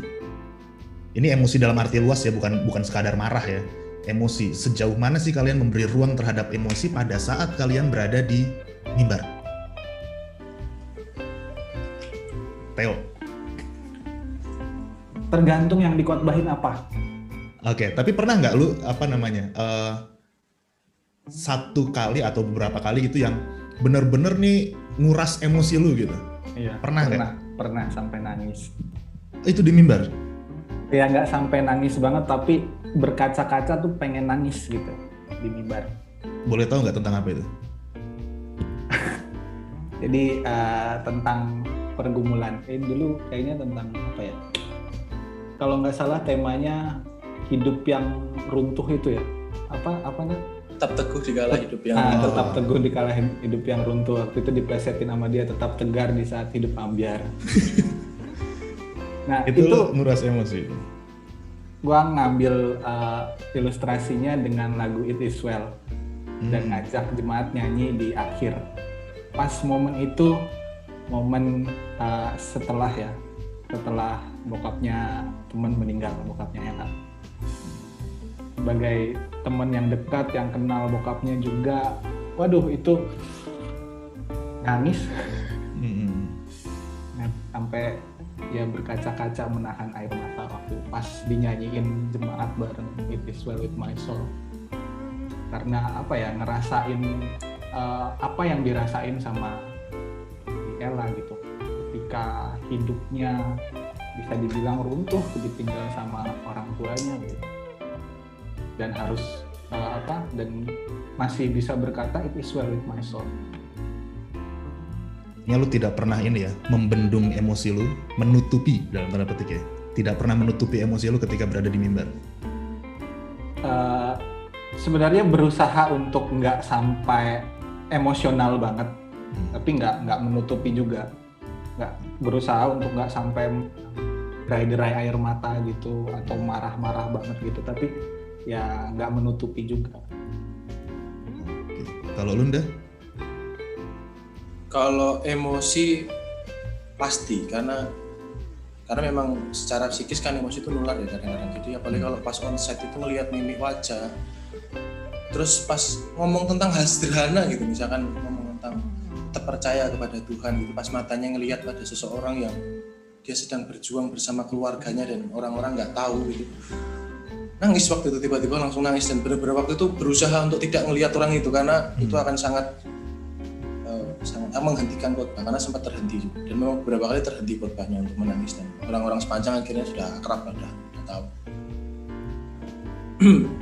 Speaker 1: Ini emosi dalam arti luas ya, bukan sekadar marah ya. Emosi. Sejauh mana sih kalian memberi ruang terhadap emosi pada saat kalian berada di mimbar? Theo.
Speaker 2: Tergantung yang dikotbahin apa.
Speaker 1: Oke, tapi pernah nggak lu satu kali atau beberapa kali gitu yang bener-bener nih nguras emosi lu gitu?
Speaker 2: Iya.
Speaker 1: Pernah nggak?
Speaker 2: Pernah sampai nangis.
Speaker 1: Itu di mimbar?
Speaker 2: Ya nggak sampai nangis banget, tapi berkaca-kaca tuh pengen nangis gitu di mimbar.
Speaker 1: Boleh tahu nggak tentang apa itu?
Speaker 2: Jadi tentang pergumulan. Dulu kayaknya tentang apa ya? Kalau nggak salah temanya hidup yang runtuh itu ya. Apa nih?
Speaker 4: Tetap teguh di kala hidup yang
Speaker 2: tetap teguh di kala hidup yang runtuh. Waktu itu diplesetin sama dia, tetap tegar di saat hidup ambyar. Nah
Speaker 1: itu nguras emosi.
Speaker 2: Gua ngambil ilustrasinya dengan lagu It Is Well dan ngajak jemaat nyanyi di akhir. Pas momen itu, setelah bokapnya teman meninggal, bokapnya Ella. Sebagai teman yang dekat, yang kenal bokapnya juga, waduh itu nangis. Sampai ya berkaca-kaca menahan air mata waktu pas dinyanyiin jemaat bareng It Is Well With My Soul. Karena apa ya, ngerasain apa yang dirasain sama Ella gitu. Ketika hidupnya bisa dibilang runtuh, ditinggal sama orang tuanya gitu. Dan harus dan masih bisa berkata It Is Well With My Soul.
Speaker 1: Ya, lu tidak pernah ini ya, membendung emosi lu, menutupi dalam tanda petik ya. Tidak pernah menutupi emosi lu ketika berada di mimbar.
Speaker 2: Sebenarnya berusaha untuk nggak sampai emosional banget, tapi nggak menutupi juga. Nggak berusaha untuk nggak sampai derai-derai air mata gitu atau marah-marah banget gitu, tapi ya nggak menutupi juga.
Speaker 1: Oke. Kalau lu Nda?
Speaker 4: Kalau emosi pasti, karena memang secara psikis kan emosi itu nular ya kadang-kadang. Jadi apalagi kalau pas onsite itu ngelihat mimik wajah, terus pas ngomong tentang hal sederhana gitu, misalkan ngomong tentang terpercaya kepada Tuhan gitu, pas matanya ngelihat ada seseorang yang dia sedang berjuang bersama keluarganya dan orang-orang nggak tahu gitu, nangis waktu itu, tiba-tiba langsung nangis. Dan beberapa waktu itu berusaha untuk tidak ngelihat orang itu, karena itu akan sangat menghentikan khotbah, karena sempat terhenti juga. Dan memang beberapa kali terhenti khotbahnya untuk menangis, dan orang-orang sepanjang akhirnya sudah akrab, udah tahu.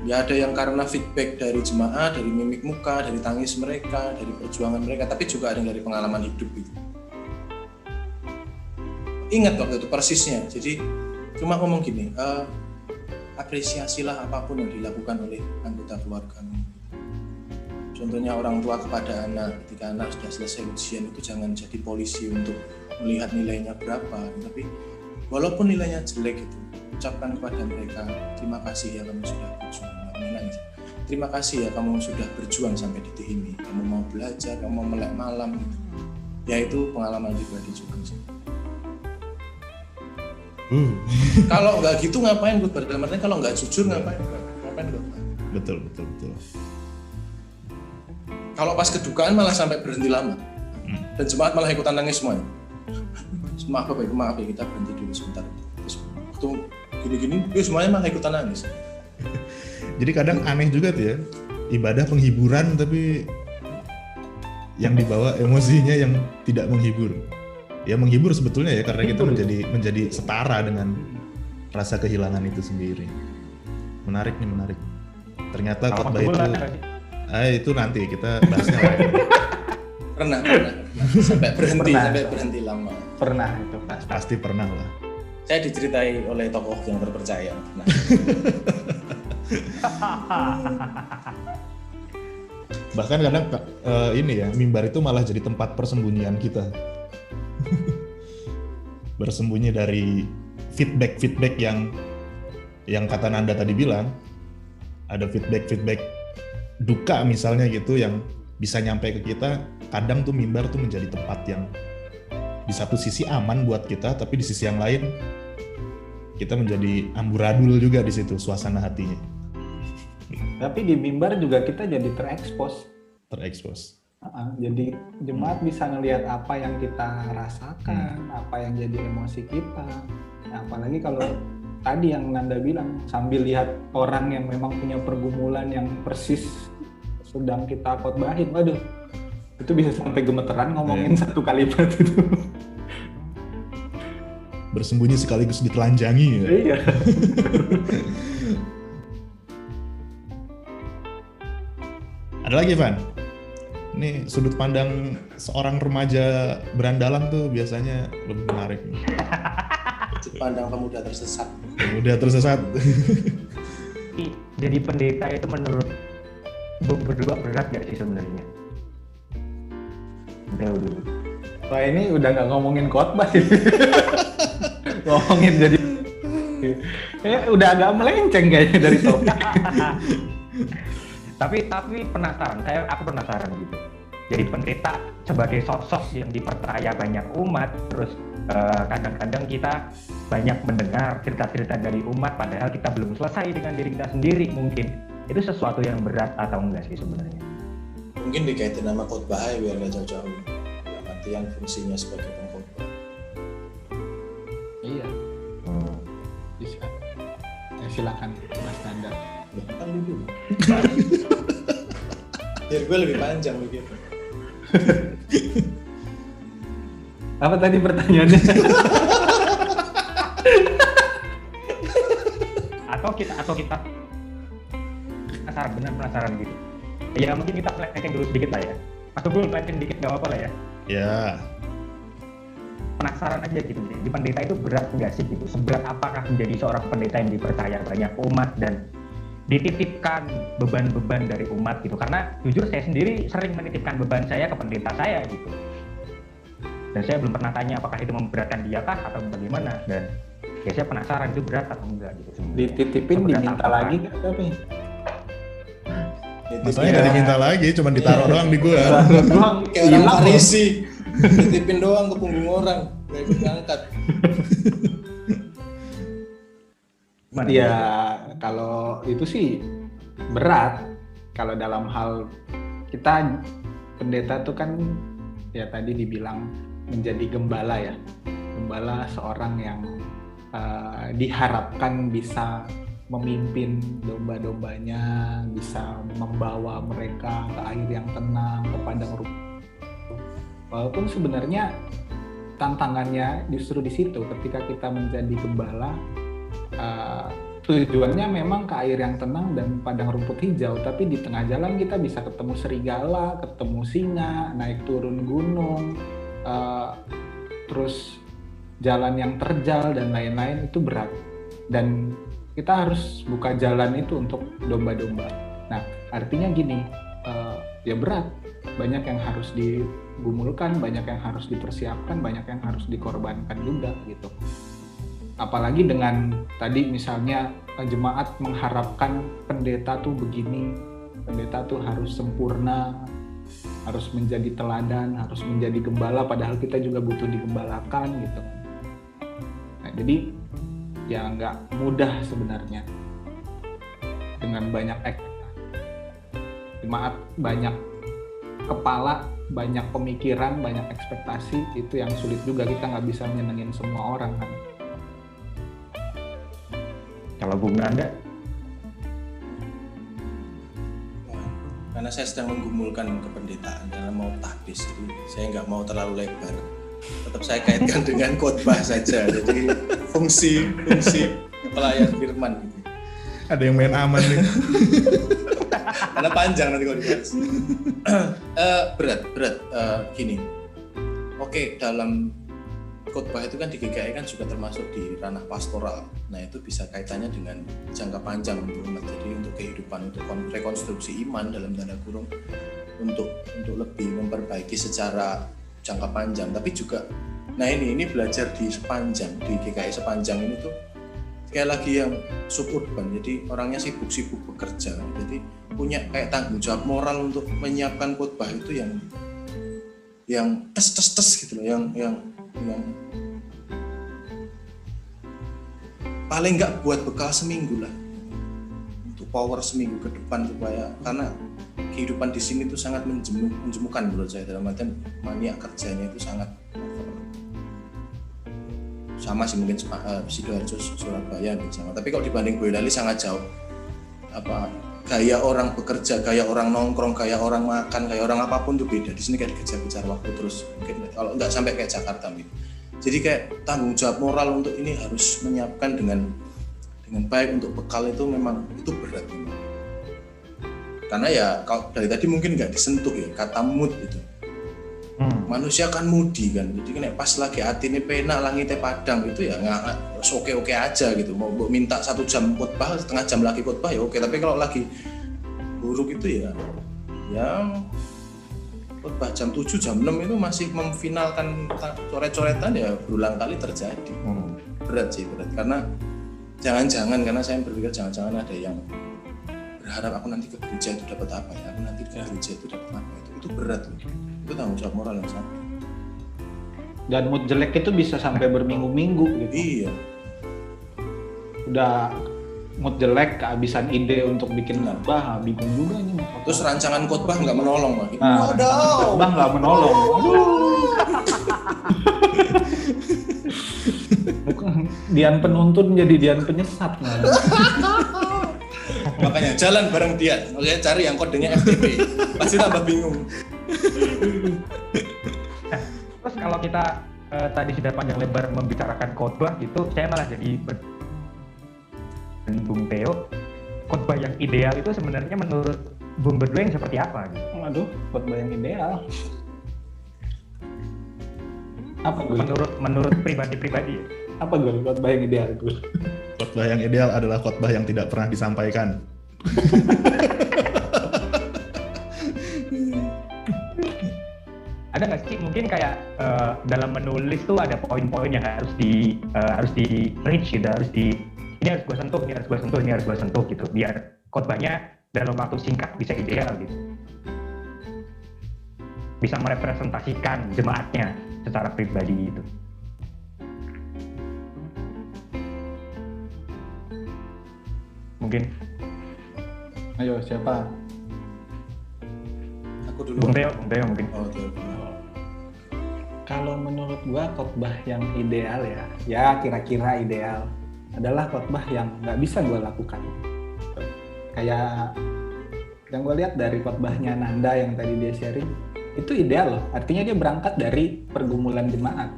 Speaker 4: Ya ada yang karena feedback dari jemaah, dari mimik muka, dari tangis mereka, dari perjuangan mereka, tapi juga ada yang dari pengalaman hidup gitu. Ingat waktu itu persisnya, jadi cuma ngomong gini, apresiasilah apapun yang dilakukan oleh anggota keluargamu. Contohnya orang tua kepada anak, ketika anak sudah selesai ujian itu jangan jadi polisi untuk melihat nilainya berapa, tapi walaupun nilainya jelek itu, ucapkan kepada mereka, terima kasih ya kamu sudah berjuang. Terima kasih ya kamu sudah berjuang sampai detik ini, kamu mau belajar, kamu mau melek malam gitu. Ya itu pengalaman pribadi juga sih. Kalau nggak gitu ngapain gue berdemarnya, kalau nggak jujur ngapain gue?
Speaker 1: Betul.
Speaker 4: Kalau pas kedukaan malah sampai berhenti lama, dan jemaat malah ikutan nangis semuanya. Maaf ya kita berhenti dulu sebentar. Terus waktu gini-gini, semuanya malah ikutan nangis.
Speaker 1: Jadi kadang aneh juga tuh ya, ibadah penghiburan tapi yang dibawa emosinya yang tidak menghibur. Ya menghibur sebetulnya ya, karena kita menjadi setara dengan rasa kehilangan itu sendiri. Menarik nih, menarik. Ternyata khotbah itu nanti kita bahasnya lagi.
Speaker 4: Pernah. Sampai berhenti lama.
Speaker 2: Pernah itu
Speaker 1: pasti pernah lah.
Speaker 4: Saya diceritai oleh tokoh yang terpercaya. Nah.
Speaker 1: Bahkan kadang ini ya, mimbar itu malah jadi tempat persembunyian kita. Bersembunyi dari feedback yang kata Nanda tadi bilang, ada feedback duka misalnya gitu yang bisa nyampe ke kita. Kadang tuh mimbar tuh menjadi tempat yang di satu sisi aman buat kita, tapi di sisi yang lain kita menjadi amburadul juga di situ suasana hatinya.
Speaker 2: Tapi di mimbar juga kita jadi terekspos. Jadi jemaat bisa ngelihat apa yang kita rasakan, apa yang jadi emosi kita. Nah, apalagi kalau tadi yang Nanda bilang, sambil lihat orang yang memang punya pergumulan yang persis sedang kita khotbahin, waduh, itu bisa sampai gemeteran ngomongin satu kalimat itu.
Speaker 1: Bersembunyi sekaligus ditelanjangi ya.
Speaker 2: Iya.
Speaker 1: Ada lagi, Van? Ini sudut pandang seorang remaja berandalan tuh biasanya lebih menarik.
Speaker 4: Sudut pandang pemuda tersesat.
Speaker 3: Jadi pendeta itu menurut berdua berat gak sih sebenarnya? Dulu.
Speaker 2: Wah, ini udah nggak ngomongin khotbah sih. Ngomongin jadi udah agak melenceng kayaknya dari topik.
Speaker 3: Tapi penasaran, aku penasaran gitu. Jadi pendeta sebagai sosok yang dipercaya banyak umat, terus kadang-kadang kita banyak mendengar cerita-cerita dari umat, padahal kita belum selesai dengan diri kita sendiri mungkin. Itu sesuatu yang berat atau enggak sih sebenarnya?
Speaker 4: Mungkin dikaitin sama khotbah biar nggak jauh-jauh. Yang artian fungsinya sebagai pengkhotbah.
Speaker 2: Iya. Bisa. Ya, silakan Mas Nanda.
Speaker 4: Kan dulu. Biar gue lebih panjang begitu.
Speaker 2: Apa tadi pertanyaannya?
Speaker 3: atau kita penasaran gitu. Ya mungkin kita melenceng dulu sedikit lah ya. Mas Tugul melenceng dikit nggak apa-apa lah ya.
Speaker 1: Ya.
Speaker 3: Penasaran aja gitu. Di pendeta itu berat nggak sih gitu? Seberat apakah menjadi seorang pendeta yang dipercaya banyak umat dan dititipkan beban-beban dari umat gitu? Karena jujur saya sendiri sering menitipkan beban saya ke pendeta saya gitu. Dan saya belum pernah tanya apakah itu memberatkan dia kah atau bagaimana, dan ya saya penasaran itu berat atau enggak gitu sebenarnya.
Speaker 2: Dititipin diminta lagi kan tapi
Speaker 1: masalahnya nggak diminta lagi, cuma ditaruh doang di gua.
Speaker 4: Kayak orang Farisi, dititipin doang ke punggung orang, nggak diangkat.
Speaker 2: Ya kalau itu sih berat. Kalau dalam hal kita pendeta tuh kan ya tadi dibilang menjadi gembala ya. Gembala seorang yang diharapkan bisa memimpin domba-dombanya, bisa membawa mereka ke air yang tenang, ke padang rumput. Walaupun sebenarnya tantangannya justru di situ, ketika kita menjadi gembala, tujuannya memang ke air yang tenang dan padang rumput hijau, tapi di tengah jalan kita bisa ketemu serigala, ketemu singa, naik turun gunung, terus jalan yang terjal dan lain-lain, itu berat. Dan kita harus buka jalan itu untuk domba-domba. Nah, artinya gini, ya berat. Banyak yang harus digumulkan, banyak yang harus dipersiapkan, banyak yang harus dikorbankan juga gitu. Apalagi dengan tadi misalnya jemaat mengharapkan pendeta tuh begini, pendeta tuh harus sempurna, harus menjadi teladan, harus menjadi gembala, padahal kita juga butuh digembalakan gitu. Nah, jadi ya nggak mudah sebenarnya dengan banyak jemaat, banyak kepala, banyak pemikiran, banyak ekspektasi, itu yang sulit juga, kita nggak bisa nyenengin semua orang kan.
Speaker 3: Kalau Bung Nanda?
Speaker 4: karena saya sedang menggumulkan kependetaan karena mau tahbis, jadi saya nggak mau terlalu lebar. Tetap saya kaitkan dengan khotbah saja. Jadi fungsi pelayan firman gitu.
Speaker 1: Ada yang main aman nih.
Speaker 4: Karena panjang nanti kalau dibahas. Berat. Gini. Oke, dalam khotbah itu kan di GKI kan juga termasuk di ranah pastoral. Nah, itu bisa kaitannya dengan jangka panjang untuk umat. Jadi untuk kehidupan, untuk rekonstruksi iman dalam tanda kurung, untuk lebih memperbaiki secara jangka panjang. Tapi juga, nah ini belajar di GKI sepanjang ini tuh sekali lagi yang suburban. Jadi orangnya sibuk bekerja. Jadi punya kayak tanggung jawab moral untuk menyiapkan khotbah itu yang tes gitu loh, yang paling nggak buat bekal seminggu lah, untuk power seminggu ke depan, supaya karena kehidupan di sini tuh sangat menjemukan menurut saya, dalam artian maniak kerjanya itu sangat sama sih, mungkin Sidoarjo, Surabaya sama, tapi kalau dibanding Boyolali sangat jauh. Gaya orang bekerja, gaya orang nongkrong, gaya orang makan, gaya orang apapun tuh beda. Di sini kayak dikejar-kejar waktu terus, mungkin kalau nggak sampai kayak Jakarta gitu. Jadi kayak tanggung jawab moral untuk ini harus menyiapkan dengan baik untuk bekal itu memang itu berat memang. Karena ya kalau dari tadi mungkin nggak disentuh ya kata mood itu. Manusia kan moody kan, jadi kan pas lagi hati ini penak langitnya padang itu ya nggak oke aja gitu. Mau minta 1 jam khotbah, setengah jam lagi khotbah ya oke. Tapi kalau lagi buruk itu ya khotbah jam 7, jam 6 itu masih memfinalkan coret-coretan ya berulang kali terjadi. Berat karena jangan-jangan, karena saya berpikir jangan-jangan ada yang berharap aku nanti ke gereja itu dapat apa ya, aku nanti ke gereja itu dapat apa, itu berat loh. Itu tanggung jawab moral yang sama.
Speaker 2: Dan mood jelek itu bisa sampai berminggu-minggu gitu.
Speaker 4: Iya.
Speaker 2: Udah mood jelek, kehabisan ide untuk bikin khotbah, bingung juga nih.
Speaker 4: Terus rancangan khotbah nggak menolong Pak.
Speaker 2: Khotbah nggak menolong. Dian penuntun jadi Dian penyesat.
Speaker 4: Makanya jalan bareng Dian. Oke, cari yang kodenya FTP. Pasti tambah bingung.
Speaker 3: Terus kalau kita tadi sudah panjang lebar membicarakan khotbah itu, saya malah jadi Bung Theo, khotbah yang ideal itu sebenarnya menurut Bung berdua yang seperti apa?
Speaker 2: Aduh, khotbah yang ideal. Apa gue?
Speaker 3: Menurut pribadi-pribadi.
Speaker 2: Apa gue khotbah yang ideal itu?
Speaker 1: Khotbah yang ideal adalah khotbah yang tidak pernah disampaikan.
Speaker 3: Ada nggak sih mungkin kayak dalam menulis tuh ada poin-poin yang harus di reach gitu, ini harus gue sentuh, ini harus gue sentuh gitu, biar khotbahnya dalam waktu singkat bisa ideal gitu, bisa merepresentasikan jemaatnya secara pribadi itu. Mungkin.
Speaker 2: Ayo siapa?
Speaker 4: Aku dulu.
Speaker 3: Bung Theo mungkin.
Speaker 4: Oh, okay.
Speaker 2: Kalau menurut gua khotbah yang ideal ya kira-kira ideal adalah khotbah yang nggak bisa gua lakukan. Kayak yang gua lihat dari khotbahnya Nanda yang tadi dia sharing, itu ideal loh. Artinya dia berangkat dari pergumulan jemaat.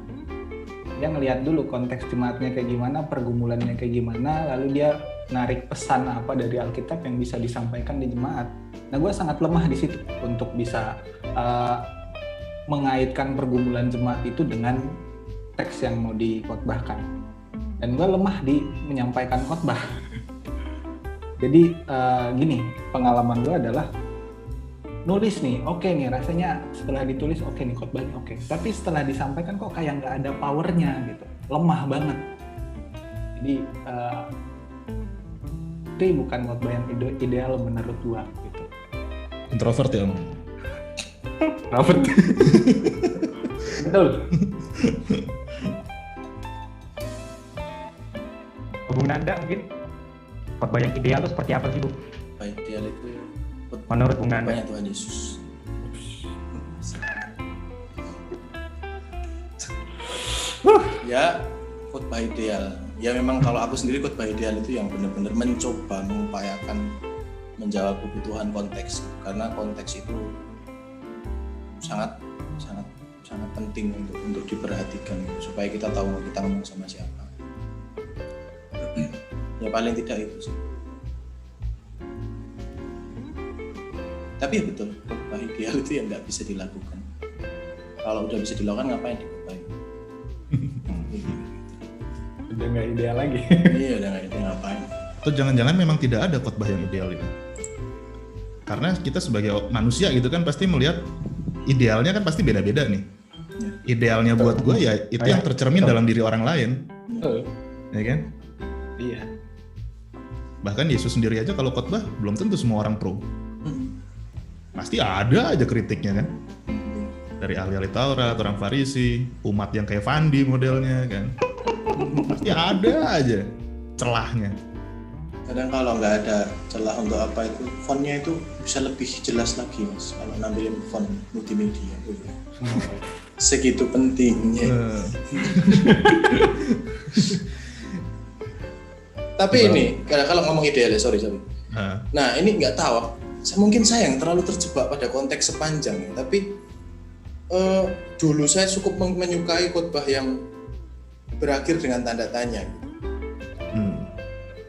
Speaker 2: Dia ngelihat dulu konteks jemaatnya kayak gimana, pergumulannya kayak gimana, lalu dia narik pesan apa dari Alkitab yang bisa disampaikan di jemaat. Nah, gue sangat lemah di situ untuk bisa mengaitkan pergumulan jemaat itu dengan teks yang mau dikhotbahkan. Dan gue lemah di menyampaikan khotbah. Jadi gini, pengalaman gue adalah nulis nih, oke nih rasanya setelah ditulis oke nih khotbahnya oke. Tapi setelah disampaikan kok kayak nggak ada powernya gitu, lemah banget. Jadi itu bukan khotbah yang ideal menurut gua gitu.
Speaker 1: Introvert ya Om?
Speaker 2: Introvert. Betul.
Speaker 3: Bung Nanda mungkin khotbah yang ideal itu seperti apa sih Bu?
Speaker 4: Baik, ideal itu
Speaker 3: menurut Bung Nanda.
Speaker 4: banyak Tuhan Yesus. Ya, khotbah ideal. Ya memang kalau aku sendiri khotbah ideal itu yang benar-benar mencoba mengupayakan menjawab kebutuhan konteks, karena konteks itu sangat penting untuk diperhatikan supaya kita tahu kita ngomong sama siapa. Ya paling tidak itu sih. Tapi ya betul, khotbah ideal itu yang nggak bisa dilakukan. Kalau udah bisa dilakukan ngapain dikhotbahin?
Speaker 2: Udah nggak ideal lagi.
Speaker 4: Iya, udah nggak ideal ngapain?
Speaker 1: Atau jangan-jangan memang tidak ada khotbah yang ideal itu? Karena kita sebagai manusia gitu kan pasti melihat idealnya kan pasti beda-beda nih. Idealnya buat gue ya itu yang tercermin dalam diri orang lain, ya kan?
Speaker 2: Iya.
Speaker 1: Bahkan Yesus sendiri aja kalau khotbah belum tentu semua orang pro. Pasti ada aja kritiknya kan? Dari ahli-ahli Taurat, orang Farisi, umat yang kayak Fandi modelnya kan? Pasti ada aja celahnya.
Speaker 4: Kadang kalau nggak ada celah untuk apa itu, fontnya itu bisa lebih jelas lagi mas. Kalau nampilin font multimedia, segitu pentingnya. Tapi ini kalau ngomong ideal ya, sorry. Nah ini nggak tahu. Mungkin saya yang terlalu terjebak pada konteks sepanjang ya. Tapi dulu saya cukup menyukai khotbah yang berakhir dengan tanda tanya.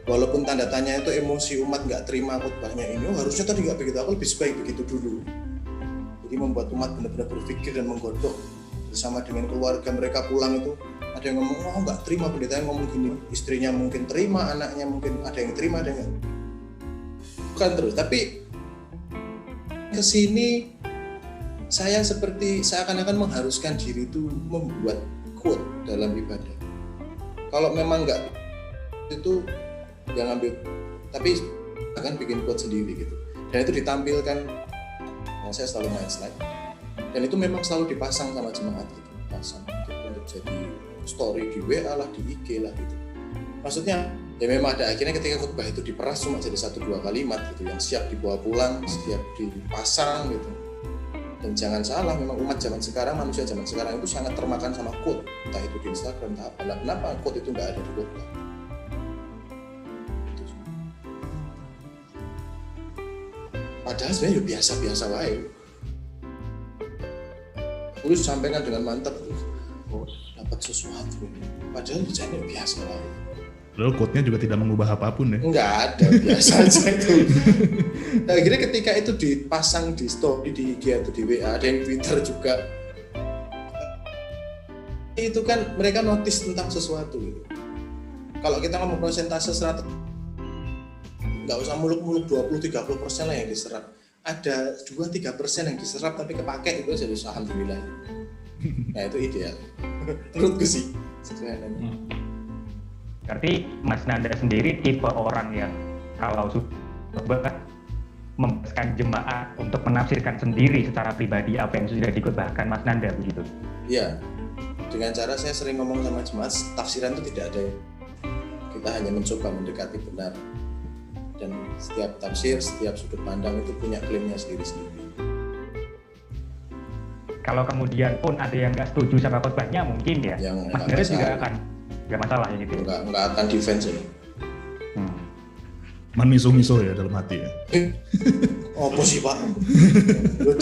Speaker 4: Walaupun tanda tanya itu emosi umat nggak terima khotbahnya ini, harusnya tadi nggak begitu, aku lebih baik begitu dulu. Jadi membuat umat benar-benar berpikir dan menggodok bersama dengan keluarga mereka pulang itu. Ada yang ngomong, oh nggak terima, pendeta yang ngomong gini, istrinya mungkin terima, anaknya mungkin ada yang terima, ada yang nggak. Bukan terus, tapi kesini saya seperti seakan-akan mengharuskan diri itu membuat quote dalam ibadah. Kalau memang nggak itu yang ambil, tapi akan bikin quote sendiri gitu. Dan itu ditampilkan, saya selalu main slide. Dan itu memang selalu dipasang sama jemaat gitu, pasang untuk jadi story di WA lah, di IG lah gitu. Maksudnya ya memang ada akhirnya ketika khotbah itu diperas cuma jadi 1-2 kalimat gitu yang siap dibawa pulang, siap dipasang gitu. Dan jangan salah, memang umat zaman sekarang, manusia zaman sekarang itu sangat termakan sama quote, entah itu di Instagram, entah apa. Nah, kenapa quote itu nggak ada di khotbah? Padahal sebenarnya ya biasa-biasa wae. Terus sampaikan dengan mantap, dapat sesuatu. Padahal bicaranya biasa wae.
Speaker 1: Lalu quote-nya juga tidak mengubah apapun ya?
Speaker 4: Enggak ada, biasa aja itu. Nah, akhirnya ketika itu dipasang di story di IG atau di WA, ada yang Twitter juga. Itu kan mereka notice tentang sesuatu gitu. Kalau kita ngomong persentase 100, nggak usah muluk-muluk 20-30% lah yang diserap. Ada 2-3% yang diserap tapi kepake, itu jadi alhamdulillah. Nah itu ideal. Menurutku sih.
Speaker 3: Berarti Mas Nanda sendiri tipe orang yang kalau sudah membebaskan jemaat untuk menafsirkan sendiri secara pribadi apa yang sudah dikhotbahkan Mas Nanda begitu?
Speaker 4: Iya. Dengan cara saya sering ngomong sama jemaat, tafsiran itu tidak ada. Kita hanya mencoba mendekati benar. Dan setiap tafsir, setiap sudut pandang itu punya klaimnya sendiri-sendiri.
Speaker 3: Kalau kemudian pun ada yang nggak setuju sama khotbahnya mungkin ya, Mas Nanda juga akan nggak masalah ya gitu.
Speaker 4: Nggak akan defense ya.
Speaker 1: Miso-miso ya dalam hati ya.
Speaker 4: Apa sih Pak?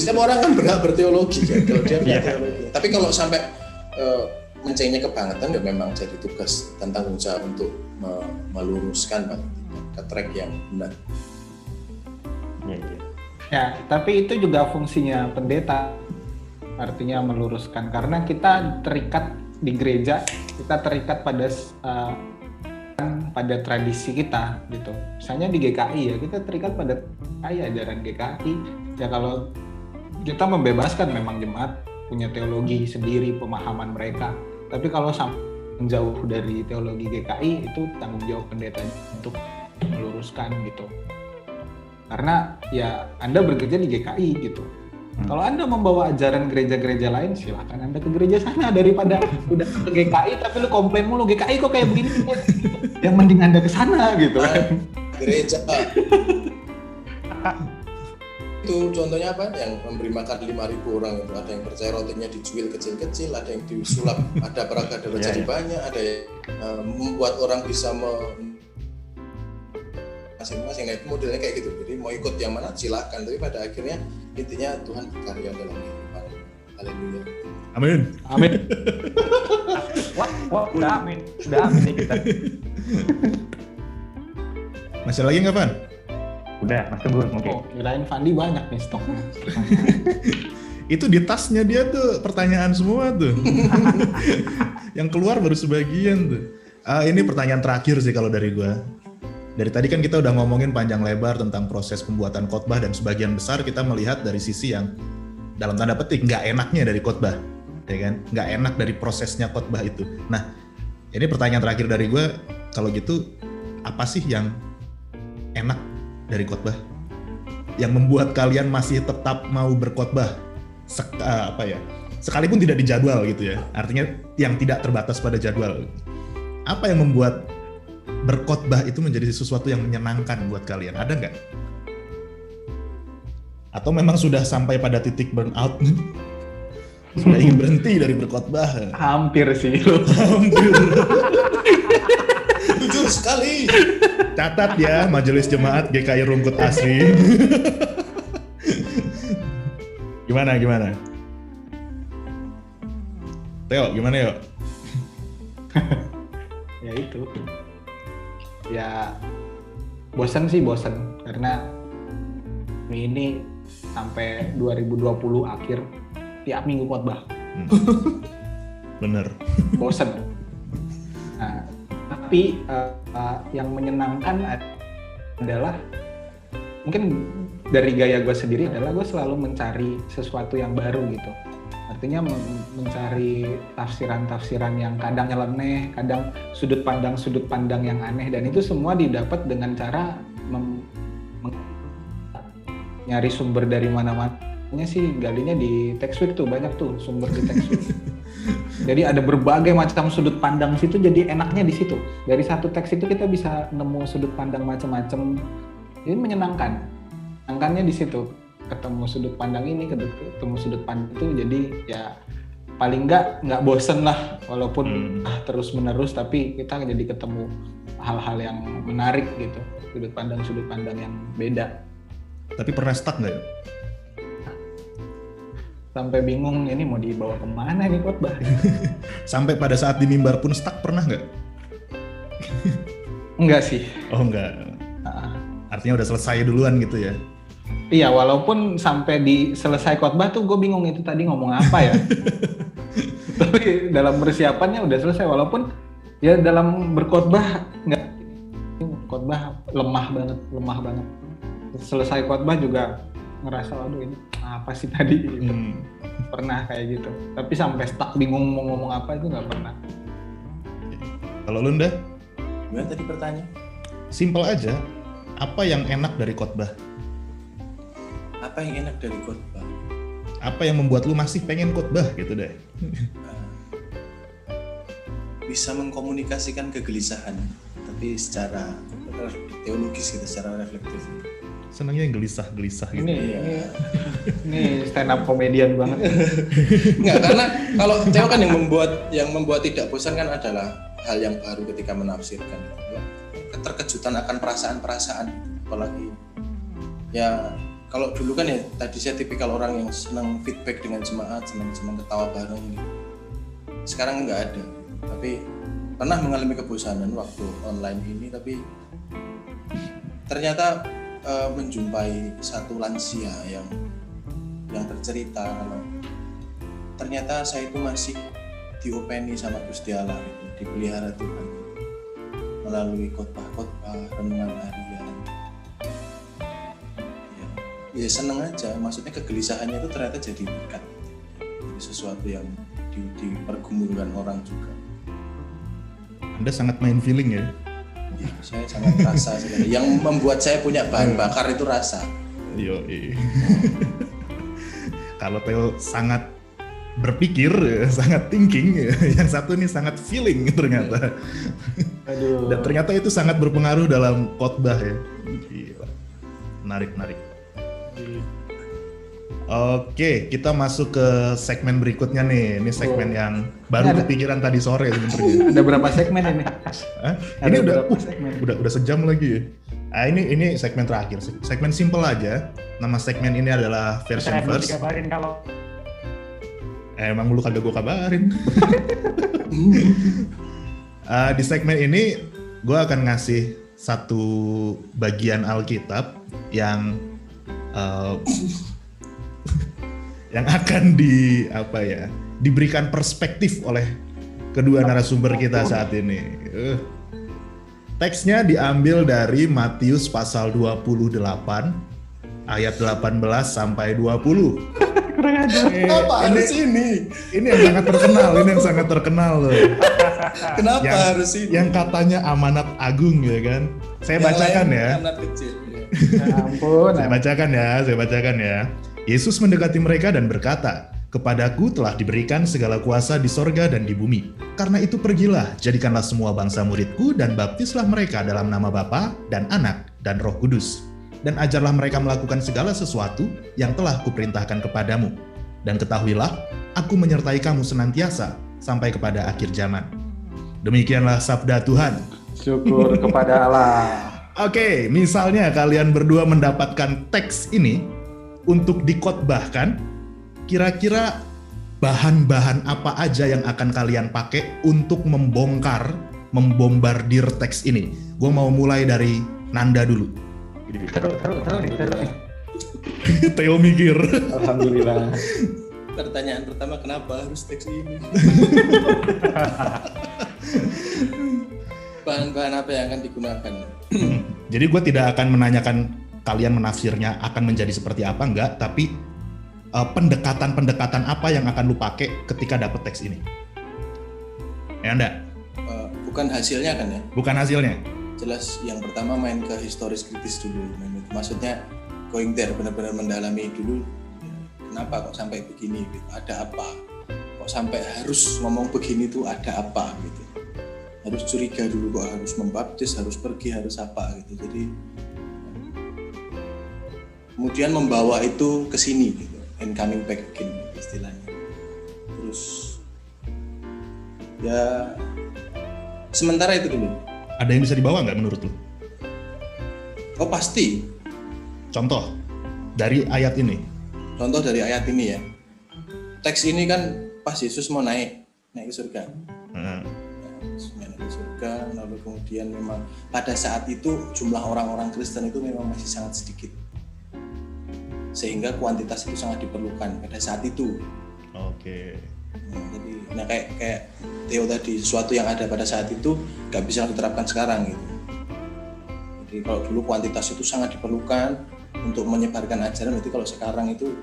Speaker 4: Setiap orang kan berhak berteologi ya, kalau dia punya teologi. Tapi kalau sampai mencengnya kebangetan ya memang jadi tugas dan tanggung jawab untuk meluruskan Pak. Ke track yang benar.
Speaker 2: Ya, tapi itu juga fungsinya pendeta, artinya meluruskan, karena kita terikat di gereja, kita terikat pada tradisi kita gitu. Misalnya di GKI ya, kita terikat pada ajaran GKI. Ya kalau kita membebaskan memang jemaat punya teologi sendiri, pemahaman mereka. Tapi kalau menjauh dari teologi GKI, itu tanggung jawab pendeta untuk meluruskan gitu. Karena ya Anda bekerja di GKI gitu. Kalau Anda membawa ajaran gereja-gereja lain, silakan Anda ke gereja sana, daripada udah ke GKI tapi lu komplain mulu, GKI kok kayak begini. Yang mending Anda ke sana gitu kan.
Speaker 4: Gereja. Itu contohnya apa? Yang memberi makan 5.000 orang itu, ada yang percaya rotinya dijual kecil-kecil, ada yang disulap, ada peraga jadi banyak, ada yang membuat orang bisa masing-masing. Nah, itu modelnya kayak gitu. Jadi mau ikut yang mana silakan, tapi pada akhirnya intinya Tuhan berkarya dalam kehidupan. Haleluya.
Speaker 1: Amin.
Speaker 2: Amin.
Speaker 3: Wah, udah amin nih kita.
Speaker 1: Masih lagi nggak, Van?
Speaker 3: Udah, Mas Tunggu mungkin.
Speaker 2: Oh, kirain Fandi banyak nih stoknya.
Speaker 1: Itu di tasnya dia tuh pertanyaan semua tuh. Yang keluar baru sebagian tuh. Ini pertanyaan terakhir sih kalau dari gua. Dari tadi kan kita udah ngomongin panjang lebar tentang proses pembuatan khotbah dan sebagian besar kita melihat dari sisi yang dalam tanda petik nggak enaknya dari khotbah, ya kan? Nggak enak dari prosesnya khotbah itu. Nah, ini pertanyaan terakhir dari gua. Kalau gitu, apa sih yang enak dari khotbah? Yang membuat kalian masih tetap mau berkhotbah? Sekalipun tidak dijadwal gitu ya, artinya yang tidak terbatas pada jadwal. Apa yang membuat berkhotbah itu menjadi sesuatu yang menyenangkan buat kalian? Ada nggak? Atau memang sudah sampai pada titik burnout, sudah ingin berhenti dari berkhotbah?
Speaker 2: Hampir sih.
Speaker 1: Hampir.
Speaker 4: Jujur sekali.
Speaker 1: Catat ya, Majelis Jemaat GKI Rungkut Asri. Gimana? Teo, gimana yuk?
Speaker 2: Ya itu. Ya bosan karena ini sampai 2020 akhir tiap minggu khotbah.
Speaker 1: Bener.
Speaker 2: Bosan. Nah, tapi yang menyenangkan adalah mungkin dari gaya gue sendiri adalah gue selalu mencari sesuatu yang baru gitu. Artinya mencari tafsiran-tafsiran yang kadang nyeleneh, kadang sudut pandang yang aneh, dan itu semua didapat dengan cara nyari sumber dari mana-mana sih. Galinya di TextWeek tuh banyak tuh sumber di TextWeek. Jadi ada berbagai macam sudut pandang situ, jadi enaknya di situ. Dari satu teks itu kita bisa nemu sudut pandang macam-macam. Jadi menyenangkan. Menyenangkannya di situ. Ketemu sudut pandang ini, ketemu sudut pandang itu, jadi ya paling nggak bosen lah, walaupun terus menerus, tapi kita jadi ketemu hal-hal yang menarik gitu, sudut pandang yang beda.
Speaker 1: Tapi pernah stuck nggak ya?
Speaker 2: Sampai bingung ini mau dibawa kemana nih khotbah.
Speaker 1: Sampai pada saat di mimbar pun stuck pernah nggak?
Speaker 2: Enggak sih.
Speaker 1: Oh enggak. Artinya udah selesai duluan gitu ya?
Speaker 2: Iya, walaupun sampai di selesai khotbah tuh gue bingung itu tadi ngomong apa ya. Tapi dalam persiapannya udah selesai, walaupun ya dalam berkhotbah nggak, khotbah lemah banget. Selesai khotbah juga ngerasa waduh ini apa sih tadi gitu. Pernah kayak gitu. Tapi sampai stuck bingung mau ngomong apa itu nggak pernah.
Speaker 1: Kalau lu Nda?
Speaker 4: Gimana tadi pertanyaan?
Speaker 1: Simpel aja. Apa yang enak dari khotbah?
Speaker 4: Apa yang enak dari khotbah?
Speaker 1: Apa yang membuat lu masih pengen khotbah gitu deh?
Speaker 4: Bisa mengkomunikasikan kegelisahan, tapi secara teologis gitu, secara reflektif.
Speaker 1: Senangnya yang gelisah gitu.
Speaker 2: Ini stand up komedian banget.
Speaker 4: Enggak, karena kalau Theo kan yang membuat tidak bosan kan adalah hal yang baru ketika menafsirkan. Keterkejutan akan perasaan-perasaan, apalagi ya. Kalau dulu kan ya tadi saya tipikal orang yang senang feedback dengan jemaat, senang ketawa bareng gitu. Sekarang nggak ada. Tapi pernah mengalami kebosanan waktu online ini, tapi ternyata menjumpai satu lansia yang bercerita kalau ternyata saya itu masih diopeni sama Gusti Allah, gitu, dipelihara Tuhan melalui khotbah-khotbah, renungan harian. Ya seneng aja, maksudnya kegelisahannya itu ternyata jadi berkat, jadi sesuatu yang dipergumulkan orang juga.
Speaker 1: Anda sangat main feeling ya?
Speaker 4: Ya, saya sangat rasa sekali. Yang membuat saya punya bahan bakar itu rasa.
Speaker 1: Yoi. Kalau Theo sangat berpikir, sangat thinking, yang satu ini sangat feeling ternyata.
Speaker 2: Aduh.
Speaker 1: Dan ternyata itu sangat berpengaruh dalam khotbah ya. Gila. Menarik. Oke, kita masuk ke segmen berikutnya nih. Ini segmen yang baru kepikiran tadi sore sebenarnya.
Speaker 2: Ada berapa segmen ini?
Speaker 1: Ini udah sejam lagi ya. Ini segmen terakhir, segmen simple aja. Nama segmen ini adalah version
Speaker 3: Saya belum
Speaker 1: first.
Speaker 3: dikabarin kalau
Speaker 1: Emang lu kagak gue kabarin. Di segmen ini gue akan ngasih satu bagian Alkitab yang yang akan diberikan perspektif oleh kedua narasumber kita saat ini. Teksnya diambil dari Matius pasal 28 ayat 18 sampai 20.
Speaker 3: kurang ajar.
Speaker 4: Kenapa harus ini?
Speaker 1: Ini yang sangat terkenal loh.
Speaker 4: Kenapa
Speaker 1: yang,
Speaker 4: harus ini?
Speaker 1: Yang katanya amanat agung ya kan. Saya bacakan ya.
Speaker 4: Anak kecil.
Speaker 2: Ya ampun.
Speaker 1: Saya bacakan ya. Yesus mendekati mereka dan berkata, "Kepadaku telah diberikan segala kuasa di sorga dan di bumi. Karena itu pergilah, jadikanlah semua bangsa muridku dan baptislah mereka dalam nama Bapa dan Anak dan Roh Kudus. Dan ajarlah mereka melakukan segala sesuatu yang telah kuperintahkan kepadamu. Dan ketahuilah, aku menyertai kamu senantiasa sampai kepada akhir zaman." Demikianlah sabda Tuhan.
Speaker 2: Syukur kepada Allah.
Speaker 1: Oke, misalnya kalian berdua mendapatkan teks ini untuk dikhotbahkan, kira-kira bahan-bahan apa aja yang akan kalian pakai untuk membombardir teks ini? Gue mau mulai dari Nanda dulu.
Speaker 3: Terus nih.
Speaker 1: Theo mikir.
Speaker 2: Alhamdulillah.
Speaker 4: Pertanyaan pertama, kenapa harus teks ini? Bahan-bahan apa yang akan digunakan?
Speaker 1: Jadi gue tidak akan menanyakan kalian menafsirnya akan menjadi seperti apa, enggak, tapi pendekatan-pendekatan apa yang akan lu pakai ketika dapet teks ini? Ya enggak?
Speaker 4: Bukan hasilnya kan ya?
Speaker 1: Bukan hasilnya.
Speaker 4: Jelas yang pertama main ke historis kritis dulu. Maksudnya going there, benar-benar mendalami dulu. Kenapa kok sampai begini? Gitu. Ada apa? Kok sampai harus ngomong begini tuh ada apa? Gitu. Harus curiga dulu kok harus membaptis, harus pergi, harus apa gitu. Jadi kemudian membawa itu ke sini gitu. And coming back again istilahnya. Terus ya sementara itu dulu.
Speaker 1: Ada yang bisa dibawa nggak menurut lu?
Speaker 4: Oh pasti.
Speaker 1: Contoh dari ayat ini.
Speaker 4: Contoh dari ayat ini ya. Teks ini kan pas Yesus mau naik ke surga. Naik ke surga, lalu kemudian memang pada saat itu jumlah orang-orang Kristen itu memang masih sangat sedikit. Sehingga kuantitas itu sangat diperlukan pada saat itu.
Speaker 1: Oke.
Speaker 4: Nah kayak Theo tadi, sesuatu yang ada pada saat itu nggak bisa diterapkan sekarang gitu. Jadi kalau dulu kuantitas itu sangat diperlukan untuk menyebarkan ajaran, itu kalau sekarang itu